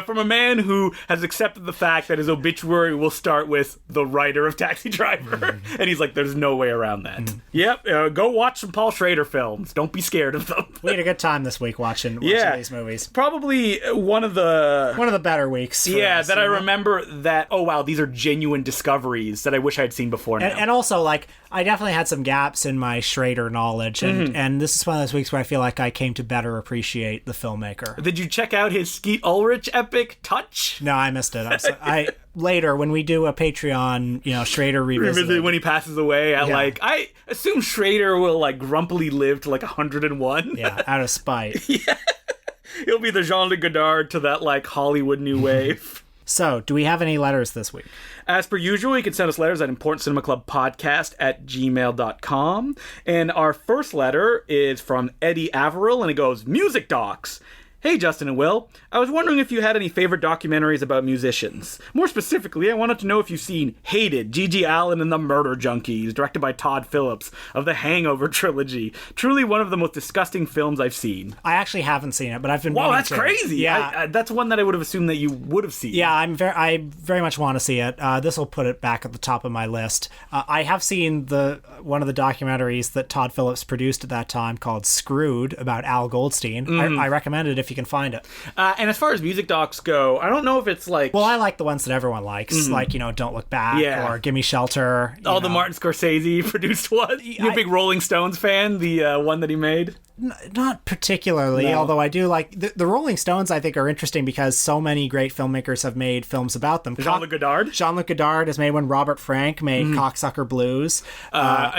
Speaker 1: From a man who has accepted the fact that his obituary will start with the writer of Taxi Driver. And he's like, there's no way around that. Yep, go watch some Paul Schrader films. Don't be scared of them.
Speaker 2: We had a good time this week watching these movies.
Speaker 1: Probably one of the
Speaker 2: better weeks.
Speaker 1: That I remember that, oh wow, these are genuine discoveries that I wish I had seen before now.
Speaker 2: And also, like, I definitely had some gaps in my Schrader knowledge, and this is one of those weeks where I feel like I came to better appreciate the filmmaker.
Speaker 1: Did you check out his Skeet Ulrich epic Touch?
Speaker 2: No, I missed it. I later, when we do a Patreon, Schrader revisited.
Speaker 1: When he passes away at I assume Schrader will like grumpily live to like 101.
Speaker 2: Yeah, out of spite.
Speaker 1: Yeah. He'll be the Jean-Luc Godard to that like Hollywood new wave.
Speaker 2: So, do we have any letters this week?
Speaker 1: As per usual, you can send us letters at importantcinemaclubpodcast@gmail.com. And our first letter is from Eddie Averill, and it goes, Music Docs. Hey, Justin and Will. I was wondering if you had any favorite documentaries about musicians. More specifically, I wanted to know if you've seen Hated, Gigi Allen and the Murder Junkies, directed by Todd Phillips, of the Hangover trilogy. Truly one of the most disgusting films I've seen.
Speaker 2: I actually haven't seen it, but I've been
Speaker 1: Wow,
Speaker 2: meaning
Speaker 1: that's
Speaker 2: to.
Speaker 1: crazy.
Speaker 2: Yeah.
Speaker 1: That's one that I would have assumed that you would have seen.
Speaker 2: Yeah, I very much want to see it. This will put it back at the top of my list. I have seen one of the documentaries that Todd Phillips produced at that time called Screwed about Al Goldstein. I recommend it if you can find it.
Speaker 1: And as far as music docs go, I don't know if it's like...
Speaker 2: Well, I like the ones that everyone likes, like, Don't Look Back or Gimme Shelter.
Speaker 1: The Martin Scorsese produced one. You're a big Rolling Stones fan, the one that he made?
Speaker 2: Not particularly, although I do like... The Rolling Stones, I think, are interesting because so many great filmmakers have made films about them.
Speaker 1: Jean-Luc Godard?
Speaker 2: Jean-Luc Godard has made one. Robert Frank made Cocksucker Blues.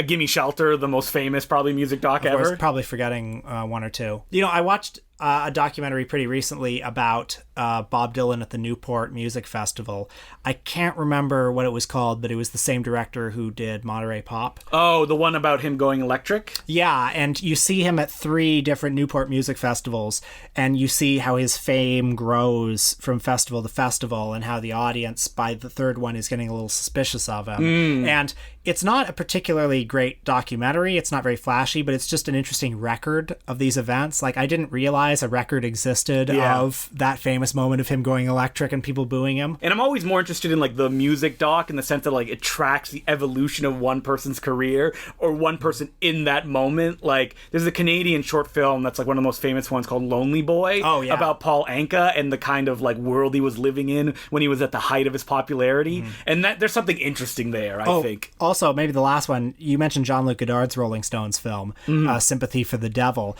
Speaker 1: Gimme Shelter, the most famous, probably, music doc ever.
Speaker 2: Of course, probably forgetting one or two. I watched a documentary pretty recently about Bob Dylan at the Newport Music Festival. I can't remember what it was called, but it was the same director who did Monterey Pop.
Speaker 1: Oh, the one about him going electric?
Speaker 2: Yeah, and you see him at 3 different Newport Music Festivals, and you see how his fame grows from festival to festival, and how the audience, by the 3rd one, is getting a little suspicious of him. And it's not a particularly great documentary. It's not very flashy, but it's just an interesting record of these events. Like, I didn't realize a record existed of that famous moment of him going electric and people booing him.
Speaker 1: And I'm always more interested in, like, the music doc in the sense that, like, it tracks the evolution of one person's career or one person in that moment. Like, there's a Canadian short film that's, like, one of the most famous ones called Lonely Boy.
Speaker 2: Oh, yeah.
Speaker 1: About Paul Anka and the kind of, like, world he was living in when he was at the height of his popularity. And there's something interesting there, I think.
Speaker 2: Also, maybe the last one, you mentioned Jean-Luc Godard's Rolling Stones film, Sympathy for the Devil.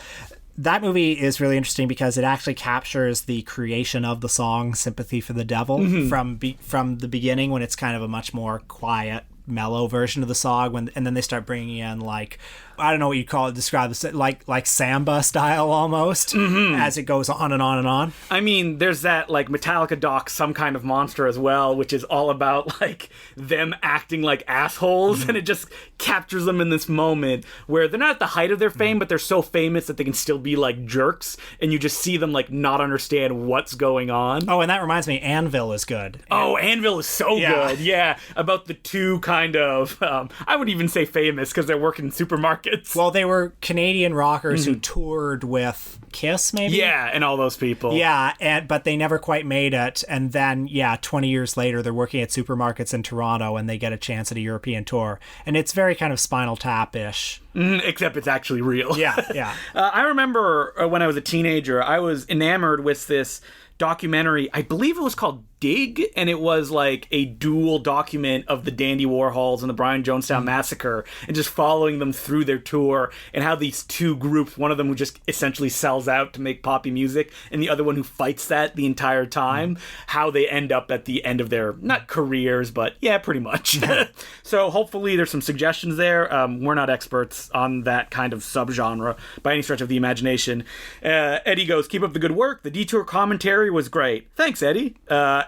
Speaker 2: That movie is really interesting because it actually captures the creation of the song Sympathy for the Devil from the beginning, when it's kind of a much more quiet, mellow version of the song, and then they start bringing in, like, I don't know what you call it, describe this, like samba style almost, as it goes on and on and on.
Speaker 1: I mean, there's that, like, Metallica doc, Some Kind of Monster, as well, which is all about, like, them acting like assholes, and it just captures them in this moment where they're not at the height of their fame, but they're so famous that they can still be, like, jerks, and you just see them, like, not understand what's going on.
Speaker 2: Oh, and that reminds me, Anvil is good.
Speaker 1: Oh, Anvil is so good, yeah. About the two kind of, I would even say famous, because they're working in supermarkets.
Speaker 2: Well, they were Canadian rockers who toured with Kiss, maybe?
Speaker 1: Yeah, and all those people.
Speaker 2: Yeah, but they never quite made it. And then, 20 years later, they're working at supermarkets in Toronto, and they get a chance at a European tour. And it's very kind of Spinal Tap-ish.
Speaker 1: Except it's actually real.
Speaker 2: Yeah.
Speaker 1: I remember when I was a teenager, I was enamored with this documentary. I believe it was called Dig, and it was like a dual document of the Dandy Warhols and the Brian Jonestown Massacre, and just following them through their tour, and how these two groups, one of them who just essentially sells out to make poppy music, and the other one who fights that the entire time, how they end up at the end of their, not careers, but yeah, pretty much. So hopefully there's some suggestions there. We're not experts on that kind of subgenre by any stretch of the imagination. Eddie goes, keep up the good work. The detour commentary was great. Thanks, Eddie.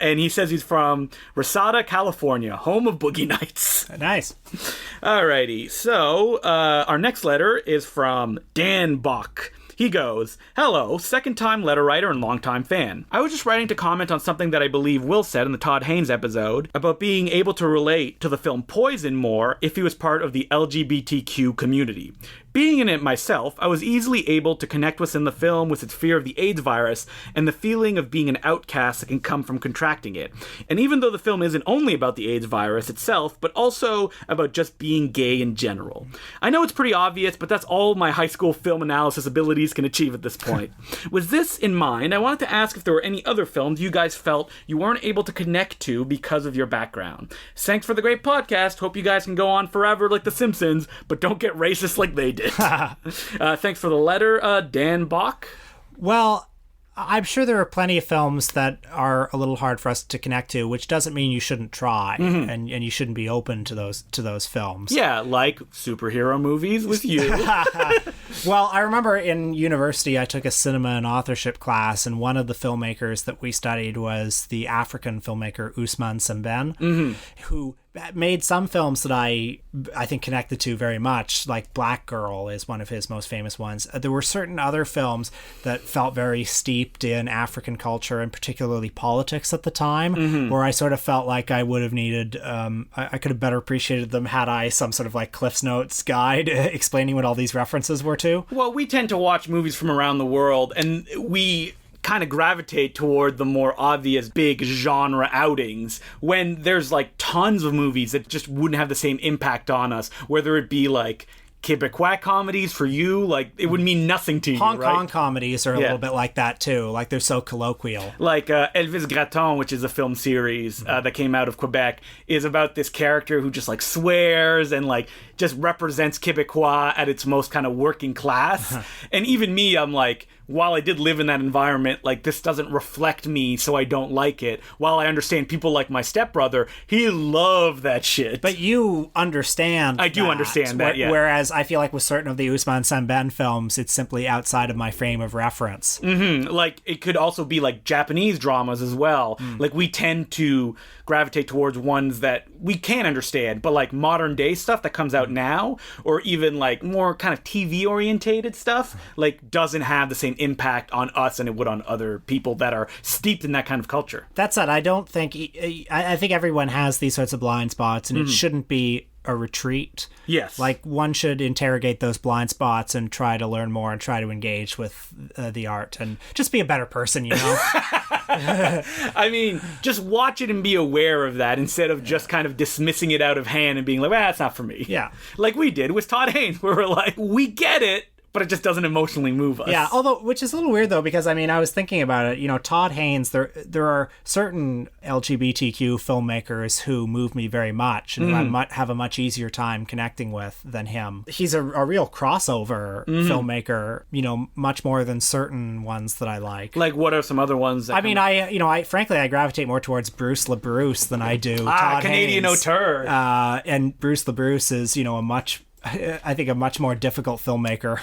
Speaker 1: And he says he's from Reseda, California, home of Boogie Nights.
Speaker 2: Nice.
Speaker 1: Alrighty, so our next letter is from Dan Bach. He goes, hello, second-time letter writer and longtime fan. I was just writing to comment on something that I believe Will said in the Todd Haynes episode about being able to relate to the film Poison more if he was part of the LGBTQ community. Being in it myself, I was easily able to connect within the film with its fear of the AIDS virus and the feeling of being an outcast that can come from contracting it. And even though the film isn't only about the AIDS virus itself, but also about just being gay in general. I know it's pretty obvious, but that's all my high school film analysis abilities can achieve at this point. With this in mind, I wanted to ask if there were any other films you guys felt you weren't able to connect to because of your background. Thanks for the great podcast. Hope you guys can go on forever like The Simpsons, but don't get racist like they did. Thanks for the letter, Dan Bach.
Speaker 2: Well, I'm sure there are plenty of films that are a little hard for us to connect to, which doesn't mean you shouldn't try, and you shouldn't be open to those films.
Speaker 1: Yeah, like superhero movies with you.
Speaker 2: Well, I remember in university I took a cinema and authorship class, and one of the filmmakers that we studied was the African filmmaker Ousmane Sembène, who made some films that I think connected to very much, like Black Girl is one of his most famous ones. There were certain other films that felt very steeped in African culture and particularly politics at the time, where I sort of felt like I would have needed, I could have better appreciated them had I some sort of like Cliff's Notes guide explaining what all these references were to.
Speaker 1: Well, we tend to watch movies from around the world, and we kind of gravitate toward the more obvious big genre outings when there's like tons of movies that just wouldn't have the same impact on us, whether it be like Quebecois comedies for you, like it would mean nothing to you.
Speaker 2: Hong Kong comedies are a little bit like that too, like they're so colloquial.
Speaker 1: Like Elvis Gratton, which is a film series that came out of Quebec, is about this character who just like swears and like just represents Quebecois at its most kind of working class. And even me, I'm like, while I did live in that environment, like this doesn't reflect me, so I don't like it. While I understand people like my stepbrother, he loved that shit.
Speaker 2: But you understand
Speaker 1: I do understand that, yeah.
Speaker 2: Whereas I feel like with certain of the Ousmane Sembène films, it's simply outside of my frame of reference.
Speaker 1: Like, it could also be like Japanese dramas as well. Like, we tend to gravitate towards ones that we can understand, but like modern day stuff that comes out now, or even like more kind of TV orientated stuff, like doesn't have the same impact on us and it would on other people that are steeped in that kind of culture.
Speaker 2: That said, I don't think, I think everyone has these sorts of blind spots, and it shouldn't be a retreat.
Speaker 1: Yes.
Speaker 2: Like, one should interrogate those blind spots and try to learn more and try to engage with the art and just be a better person, you know?
Speaker 1: I mean, just watch it and be aware of that instead of just kind of dismissing it out of hand and being like, well, that's not for me.
Speaker 2: Yeah.
Speaker 1: Like we did with Todd Haynes, where we're like, we get it, but it just doesn't emotionally move us.
Speaker 2: Yeah, although, which is a little weird, though, because, I mean, I was thinking about it, you know, Todd Haynes, there are certain LGBTQ filmmakers who move me very much and who I might have a much easier time connecting with than him. He's a real crossover filmmaker, you know, much more than certain ones that I like.
Speaker 1: Like, what are some other ones that
Speaker 2: I mean, I frankly, I gravitate more towards Bruce LaBruce than I do Todd
Speaker 1: Canadian
Speaker 2: Haynes.
Speaker 1: auteur.
Speaker 2: And Bruce LaBruce is, you know, a much more difficult filmmaker.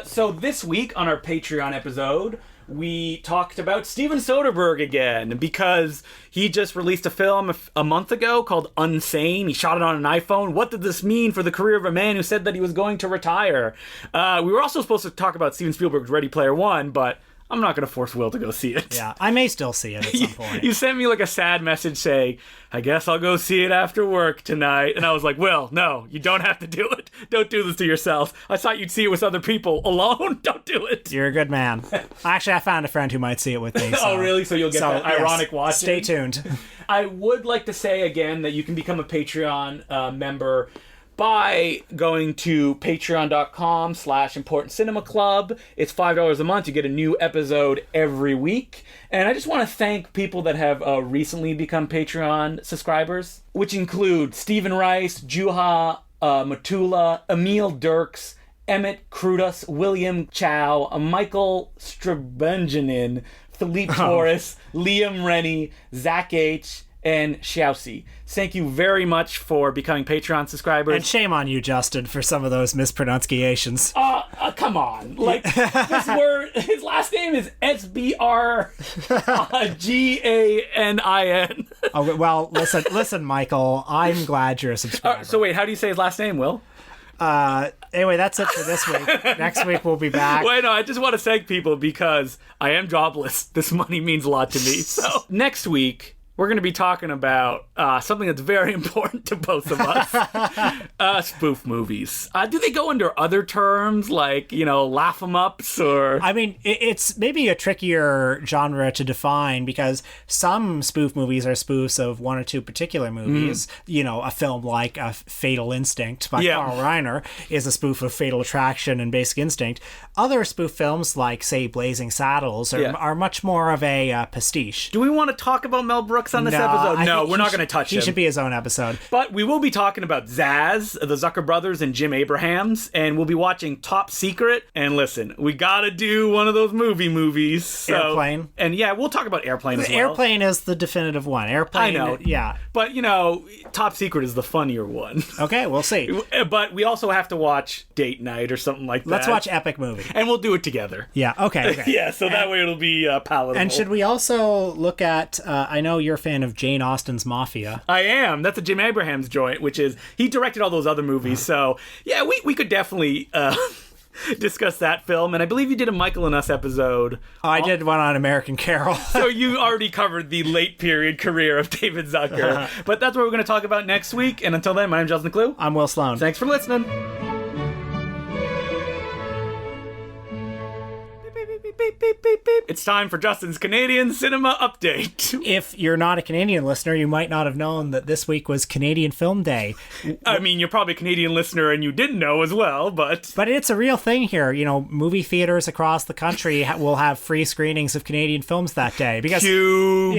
Speaker 1: So this week on our Patreon episode, we talked about Steven Soderbergh again, because he just released a film a month ago called Unsane. He shot it on an iPhone. What did this mean for the career of a man who said that he was going to retire? We were also supposed to talk about Steven Spielberg's Ready Player One, but I'm not going to force Will to go see it.
Speaker 2: Yeah, I may still see it at some point.
Speaker 1: You sent me like a sad message saying, I guess I'll go see it after work tonight. And I was like, Will, no, you don't have to do it. Don't do this to yourself. I thought you'd see it with other people alone. Don't do it.
Speaker 2: You're a good man. Actually, I found a friend who might see it with me. So.
Speaker 1: Oh, really? So you'll get that ironic watching?
Speaker 2: Stay tuned.
Speaker 1: I would like to say again that you can become a Patreon member by going to patreon.com/importantcinemaclub. It's $5 a month. You get a new episode every week. And I just want to thank people that have recently become Patreon subscribers, which include Stephen Rice, Juha Matula, Emil Dirks, Emmett Krudas, William Chow, Michael Strabenjanin, Philippe Torres, Liam Rennie, Zach H., and Xiaoxi. Thank you very much for becoming Patreon subscribers.
Speaker 2: And shame on you, Justin, for some of those mispronunciations.
Speaker 1: Come on. Like, this word, his last name is SBRGANIN.
Speaker 2: Oh, well, listen, Michael, I'm glad you're a subscriber.
Speaker 1: So wait, how do you say his last name, Will?
Speaker 2: Anyway, that's it for this week. Next week we'll be back.
Speaker 1: Wait, no, I just want to thank people because I am jobless. This money means a lot to me. So next week, we're going to be talking about something that's very important to both of us. Spoof movies. Do they go under other terms like, you know, laugh 'em ups or...
Speaker 2: I mean, it's maybe a trickier genre to define because some spoof movies are spoofs of one or two particular movies. You know, a film like Fatal Instinct by Carl Reiner is a spoof of Fatal Attraction and Basic Instinct. Other spoof films like, say, Blazing Saddles are much more of a pastiche.
Speaker 1: Do we want to talk about Mel Brooks on this episode? No, we're not going to touch him.
Speaker 2: He should be his own episode.
Speaker 1: But we will be talking about Zaz, the Zucker brothers, and Jim Abrahams, and we'll be watching Top Secret. And listen, we got to do one of those movies. So,
Speaker 2: Airplane.
Speaker 1: And yeah, we'll talk about Airplane as well.
Speaker 2: Airplane is the definitive one. Airplane,
Speaker 1: I know.
Speaker 2: Yeah.
Speaker 1: But, you know, Top Secret is the funnier one.
Speaker 2: Okay, we'll see.
Speaker 1: But we also have to watch Date Night or something like that.
Speaker 2: Let's watch Epic Movie.
Speaker 1: And we'll do it together.
Speaker 2: Yeah, okay.
Speaker 1: Yeah, so that way it'll be palatable.
Speaker 2: And should we also look at, I know you're a fan of Jane Austen's Mafia.
Speaker 1: I am. That's a Jim Abrahams joint, which is, he directed all those other movies. So, yeah, we could definitely discuss that film. And I believe you did a Michael and Us episode.
Speaker 2: Oh, I did one on American Carol.
Speaker 1: So you already covered the late period career of David Zucker. But that's what we're going to talk about next week. And until then, my name's Justin McClue.
Speaker 2: I'm Will Sloan.
Speaker 1: Thanks for listening. Beep, beep, beep, beep. It's time for Justin's Canadian Cinema Update.
Speaker 2: If you're not a Canadian listener, you might not have known that this week was Canadian Film Day.
Speaker 1: I mean, you're probably a Canadian listener and you didn't know as well, but...
Speaker 2: But it's a real thing here. You know, movie theaters across the country will have free screenings of Canadian films that day. Because
Speaker 1: Cube,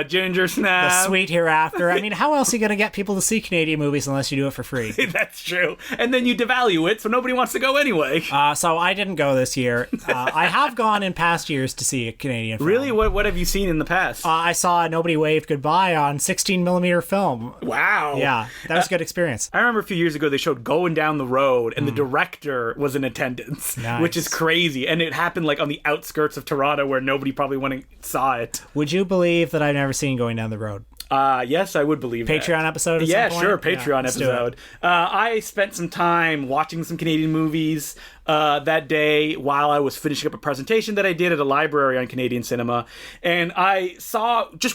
Speaker 1: Ginger Snap.
Speaker 2: The Sweet Hereafter. I mean, how else are you going to get people to see Canadian movies unless you do it for free?
Speaker 1: That's true. And then you devalue it, so nobody wants to go anyway.
Speaker 2: So I didn't go this year. I have gone in past years to see a Canadian film.
Speaker 1: Really? What have you seen in the past?
Speaker 2: I saw Nobody Waved Goodbye on 16mm film.
Speaker 1: Wow.
Speaker 2: Yeah, that was a good experience.
Speaker 1: I remember a few years ago they showed Going Down the Road, and the director was in attendance, which is crazy. And it happened like on the outskirts of Toronto where nobody probably went and saw it.
Speaker 2: Would you believe that I've never seen Going Down the Road?
Speaker 1: Yes, I would believe
Speaker 2: Patreon
Speaker 1: that.
Speaker 2: episode at
Speaker 1: Yeah,
Speaker 2: some point?
Speaker 1: sure, Patreon episode. I spent some time watching some Canadian movies that day while I was finishing up a presentation that I did at a library on Canadian cinema. And I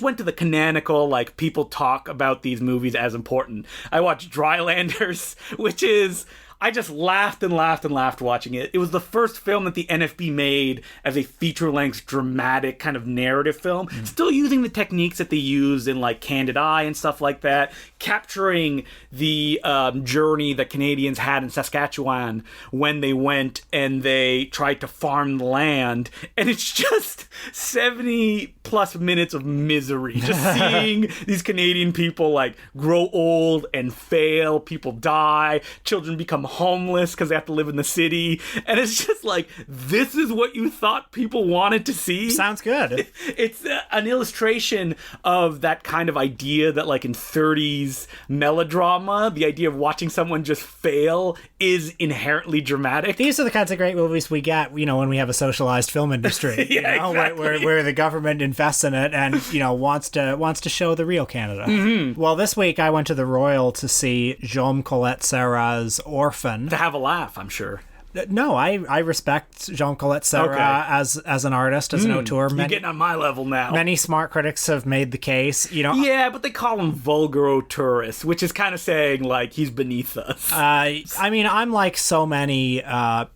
Speaker 1: went to the canonical, like, people talk about these movies as important. I watched Drylanders, which is... I just laughed and laughed and laughed watching it. It was the first film that the NFB made as a feature-length, dramatic kind of narrative film. Still using the techniques that they use in, like, Candid Eye and stuff like that. Capturing the journey that Canadians had in Saskatchewan when they went and they tried to farm the land. And it's just 70-plus minutes of misery. Just seeing these Canadian people, like, grow old and fail. People die. Children become homeless because they have to live in the city, and it's just like, this is what you thought people wanted to see?
Speaker 2: Sounds good.
Speaker 1: It's an illustration of that kind of idea that, like, in 30s melodrama, the idea of watching someone just fail is inherently dramatic.
Speaker 2: These are the kinds of great movies we get, you know, when we have a socialized film industry.
Speaker 1: Yeah,
Speaker 2: you know,
Speaker 1: exactly.
Speaker 2: where the government invests in it and, you know, wants to show the real Canada. Mm-hmm. Well, this week I went to the Royal to see Jaume Colette Serra's Orphan.
Speaker 1: To have a laugh, I'm sure.
Speaker 2: No, I respect Jaume Colette Serra as an artist, as an auteur.
Speaker 1: You're getting on my level now.
Speaker 2: Many smart critics have made the case, you know.
Speaker 1: Yeah, but they call him vulgar auteurist, which is kind of saying, like, he's beneath us.
Speaker 2: I mean, I'm like so many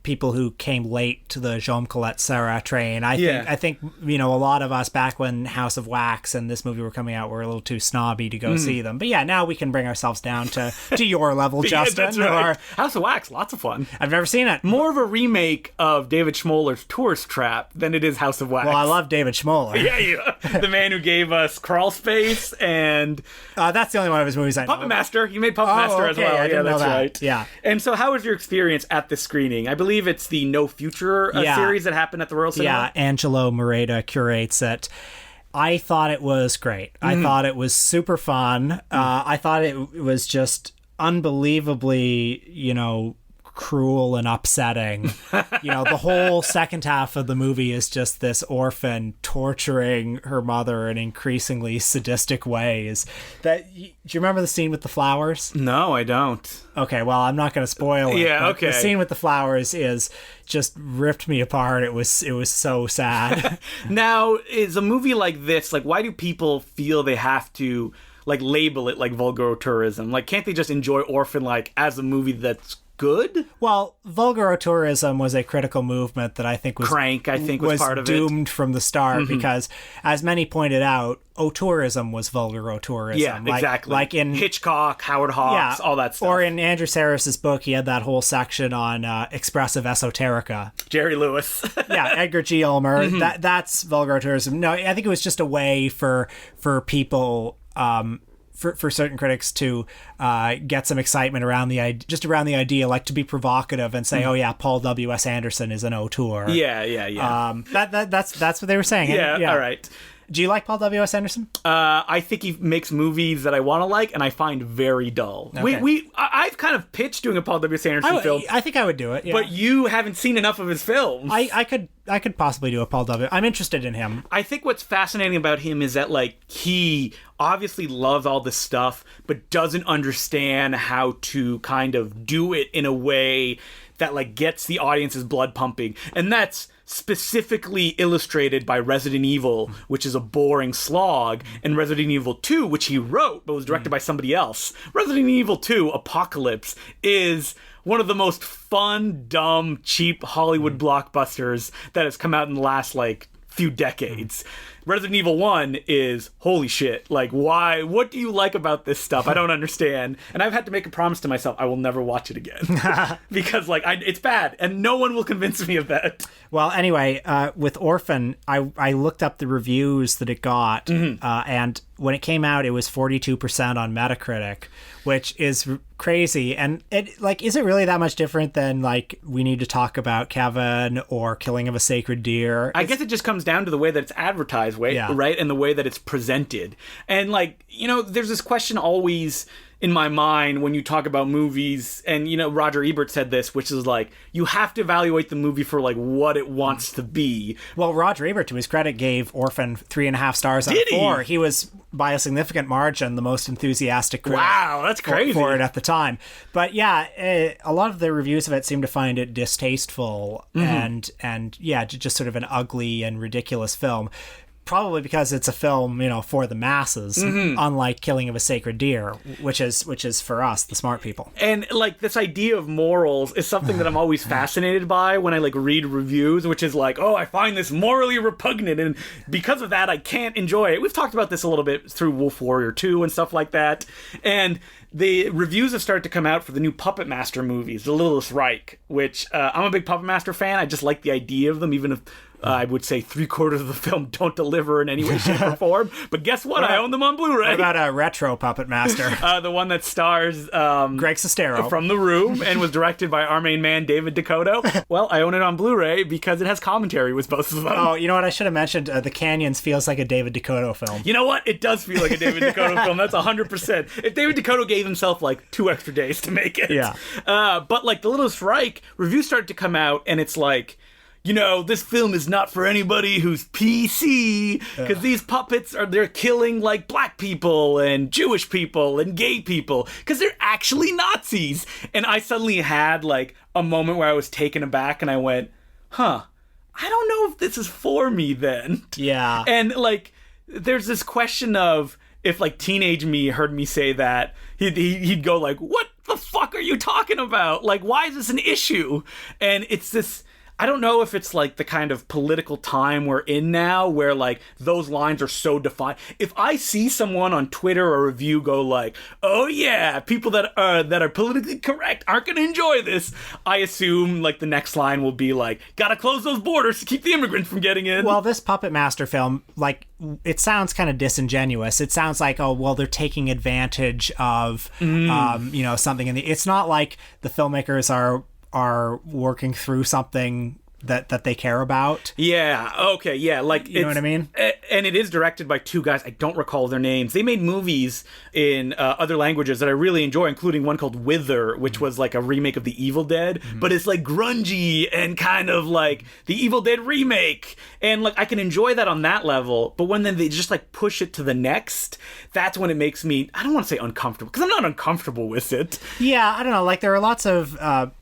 Speaker 2: people who came late to the Jaume Colette Serra train. I think, you know, a lot of us back when House of Wax and this movie were coming out were a little too snobby to go see them. But yeah, now we can bring ourselves down to your level, Justin.
Speaker 1: Yeah, that's right. House of Wax, lots of fun.
Speaker 2: I've never seen it.
Speaker 1: More of a remake of David Schmoller's Tourist Trap than it is House of Wax.
Speaker 2: Well, I love David Schmoller.
Speaker 1: Yeah. The man who gave us Crawl Space and...
Speaker 2: that's the only one of his movies I know.
Speaker 1: Puppet Master. You made Puppet Master as well.
Speaker 2: I didn't know
Speaker 1: that's
Speaker 2: that.
Speaker 1: Right.
Speaker 2: Yeah.
Speaker 1: And so how was your experience at the screening? I believe it's the No Future series that happened at the Royal Cinema.
Speaker 2: Yeah, Angelo Moreta curates it. I thought it was great. I thought it was super fun. I thought it was just unbelievably, you know, cruel and upsetting. You know, the whole second half of the movie is just this orphan torturing her mother in increasingly sadistic ways. Do you remember the scene with the flowers?
Speaker 1: No, I don't.
Speaker 2: Okay, well, I'm not going to spoil it.
Speaker 1: Yeah, okay.
Speaker 2: The scene with the flowers is just ripped me apart. It was so sad.
Speaker 1: Now, is a movie like this, like, why do people feel they have to, like, label it like vulgar tourism? Like, can't they just enjoy Orphan, like, as a movie that's good?
Speaker 2: Well, vulgar auteurism was a critical movement that I think was
Speaker 1: Crank, I think, was part of it.
Speaker 2: Doomed from the start because, as many pointed out, auteurism was vulgar auteurism.
Speaker 1: Yeah, exactly.
Speaker 2: Like in
Speaker 1: Hitchcock, Howard Hawks, all that stuff.
Speaker 2: Or in Andrew Sarris's book, he had that whole section on expressive esoterica.
Speaker 1: Jerry Lewis.
Speaker 2: Yeah, Edgar G. Ulmer. That's vulgar auteurism. No, I think it was just a way for people. For certain critics to get some excitement around the idea, like to be provocative and say, "Oh yeah, Paul W.S. Anderson is an auteur."
Speaker 1: Yeah.
Speaker 2: That's what they were saying.
Speaker 1: Yeah, all right.
Speaker 2: Do you like Paul W.S. Anderson?
Speaker 1: I think he makes movies that I want to like and I find very dull.
Speaker 2: Okay.
Speaker 1: I've kind of pitched doing a Paul W.S. Anderson film.
Speaker 2: I think I would do it, yeah.
Speaker 1: But you haven't seen enough of his films.
Speaker 2: I could possibly do a Paul W. I'm interested in him.
Speaker 1: I think what's fascinating about him is that, like, he obviously loves all this stuff, but doesn't understand how to kind of do it in a way that, like, gets the audience's blood pumping. And that's specifically illustrated by Resident Evil, which is a boring slog, and Resident Evil 2, which he wrote, but was directed by somebody else. Resident Evil 2, Apocalypse, is one of the most fun, dumb, cheap Hollywood blockbusters that has come out in the last, like, few decades. Resident Evil 1 is, holy shit, like, why? What do you like about this stuff? I don't understand. And I've had to make a promise to myself, I will never watch it again. Because, like, it's bad, and no one will convince me of that.
Speaker 2: Well, anyway, with Orphan, I looked up the reviews that it got, and when it came out, it was 42% on Metacritic, which is crazy. And it, like, is it really that much different than, like, We Need to Talk About Kevin or Killing of a Sacred Deer?
Speaker 1: I guess it just comes down to the way that it's advertised, right? And the way that it's presented. And, like, you know, there's this question always in my mind when you talk about movies, and, you know, Roger Ebert said this, which is like, you have to evaluate the movie for, like, what it wants to be.
Speaker 2: Well, Roger Ebert, to his credit, gave Orphan 3.5 stars out of 4. He was, by a significant margin, the most enthusiastic critic.
Speaker 1: Wow, that's crazy.
Speaker 2: For it at the time. But yeah, a lot of the reviews of it seem to find it distasteful and yeah, just sort of an ugly and ridiculous film. Probably because it's a film, you know, for the masses, unlike Killing of a Sacred Deer, which is for us, the smart people.
Speaker 1: And, like, this idea of morals is something that I'm always fascinated by when I, like, read reviews, which is like, oh, I find this morally repugnant, and because of that, I can't enjoy it. We've talked about this a little bit through Wolf Warrior 2 and stuff like that, and the reviews have started to come out for the new Puppet Master movies, The Littlest Reich, which I'm a big Puppet Master fan. I just like the idea of them, even if I would say 3/4 of the film don't deliver in any way, shape, or form. But guess what? I own them on Blu-ray.
Speaker 2: What about a retro Puppet Master?
Speaker 1: The one that stars
Speaker 2: Greg Sestero
Speaker 1: from The Room and was directed by our main man, David Dakota. Well, I own it on Blu-ray because it has commentary with both of them.
Speaker 2: Oh, you know what? I should have mentioned The Canyons feels like a David Dakota film.
Speaker 1: You know what? It does feel like a David Dakota film. That's 100%. If David Dakota gave himself, like, 2 extra days to make it.
Speaker 2: Yeah.
Speaker 1: But, like, The Littlest Reich, reviews started to come out, and it's like, you know, this film is not for anybody who's PC, because these puppets they're killing, like, black people and Jewish people and gay people, because they're actually Nazis. And I suddenly had, like, a moment where I was taken aback, and I went, I don't know if this is for me then.
Speaker 2: Yeah.
Speaker 1: And, like, there's this question of, if, like, teenage me heard me say that, he'd go, like, what the fuck are you talking about? Like, why is this an issue? And it's this, I don't know if it's, like, the kind of political time we're in now where, like, those lines are so defined. If I see someone on Twitter or review go, like, oh yeah, people that are politically correct aren't going to enjoy this, I assume, like, the next line will be, like, gotta close those borders to keep the immigrants from getting in.
Speaker 2: Well, this Puppet Master film, like, it sounds kind of disingenuous. It sounds like, oh, well, they're taking advantage of, you know, something. It's not like the filmmakers are working through something that they care about.
Speaker 1: Yeah, okay, yeah. Like,
Speaker 2: you know what I mean?
Speaker 1: And it is directed by 2 guys. I don't recall their names. They made movies in other languages that I really enjoy, including one called Wither, which was like a remake of The Evil Dead, but it's like grungy and kind of like The Evil Dead remake. And, like, I can enjoy that on that level, but when then they just, like, push it to the next, that's when it makes me, I don't want to say uncomfortable, because I'm not uncomfortable with it.
Speaker 2: Yeah, I don't know. Like, there are lots of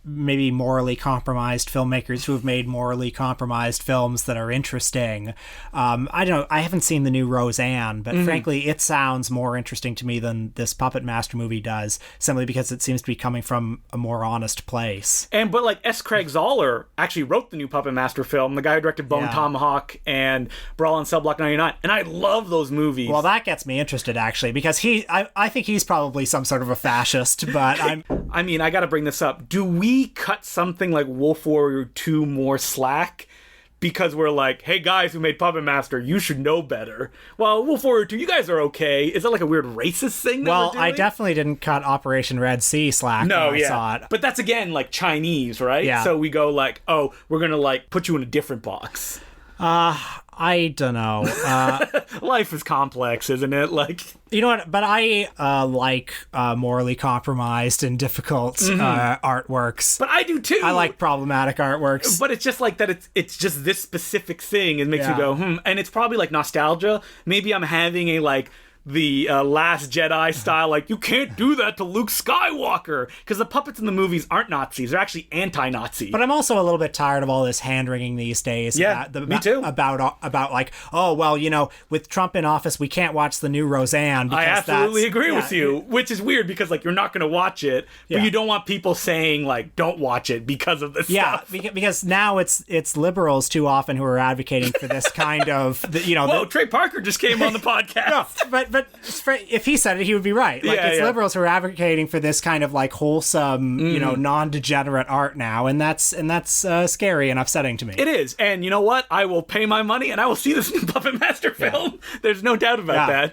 Speaker 2: maybe morally compromised filmmakers who have made morally compromised films that are interesting. I don't know. I haven't seen the new Roseanne, but frankly, it sounds more interesting to me than this Puppet Master movie does, simply because it seems to be coming from a more honest place.
Speaker 1: But, like, S. Craig Zoller actually wrote the new Puppet Master film, the guy who directed Bone Tomahawk and Brawl on Cell Block 99, and I love those movies.
Speaker 2: Well, that gets me interested, actually, because I think he's probably some sort of a fascist, but
Speaker 1: I mean, I gotta bring this up. Do we cut something like Wolf Warrior 2 more slack because we're like, hey, guys who made Puppet Master, you should know better? Well, Wolf Warrior 2, you guys are okay. Is that like a weird racist thing that we're doing?
Speaker 2: I definitely didn't cut Operation Red Sea slack when I saw it.
Speaker 1: But that's, again, like, Chinese, right?
Speaker 2: Yeah.
Speaker 1: So we go like, oh, we're gonna, like, put you in a different box.
Speaker 2: I I don't know.
Speaker 1: Life is complex, isn't it? Like,
Speaker 2: you know what? But I like morally compromised and difficult artworks.
Speaker 1: But I do too.
Speaker 2: I like problematic artworks.
Speaker 1: But it's just like that. It's just this specific thing. It makes you go, and it's probably like nostalgia. Maybe I'm having a like the Last Jedi style, like, you can't do that to Luke Skywalker, because the puppets in the movies aren't Nazis. They're actually anti-Nazi.
Speaker 2: But I'm also a little bit tired of all this hand-wringing these days.
Speaker 1: Yeah, me too.
Speaker 2: About like, oh, well, you know, with Trump in office, we can't watch the new Roseanne.
Speaker 1: I absolutely agree with you, which is weird, because, like, you're not going to watch it, but you don't want people saying, like, don't watch it because of this stuff.
Speaker 2: Yeah, because now it's liberals too often who are advocating for this kind of, you know...
Speaker 1: Whoa, Trey Parker just came on the podcast.
Speaker 2: No, but if he said it, he would be right. Like, it's liberals who are advocating for this kind of like wholesome, you know, non-degenerate art now, and that's scary and upsetting to me.
Speaker 1: It is, and you know what? I will pay my money and I will see this new Puppet Master film. There's no doubt about that.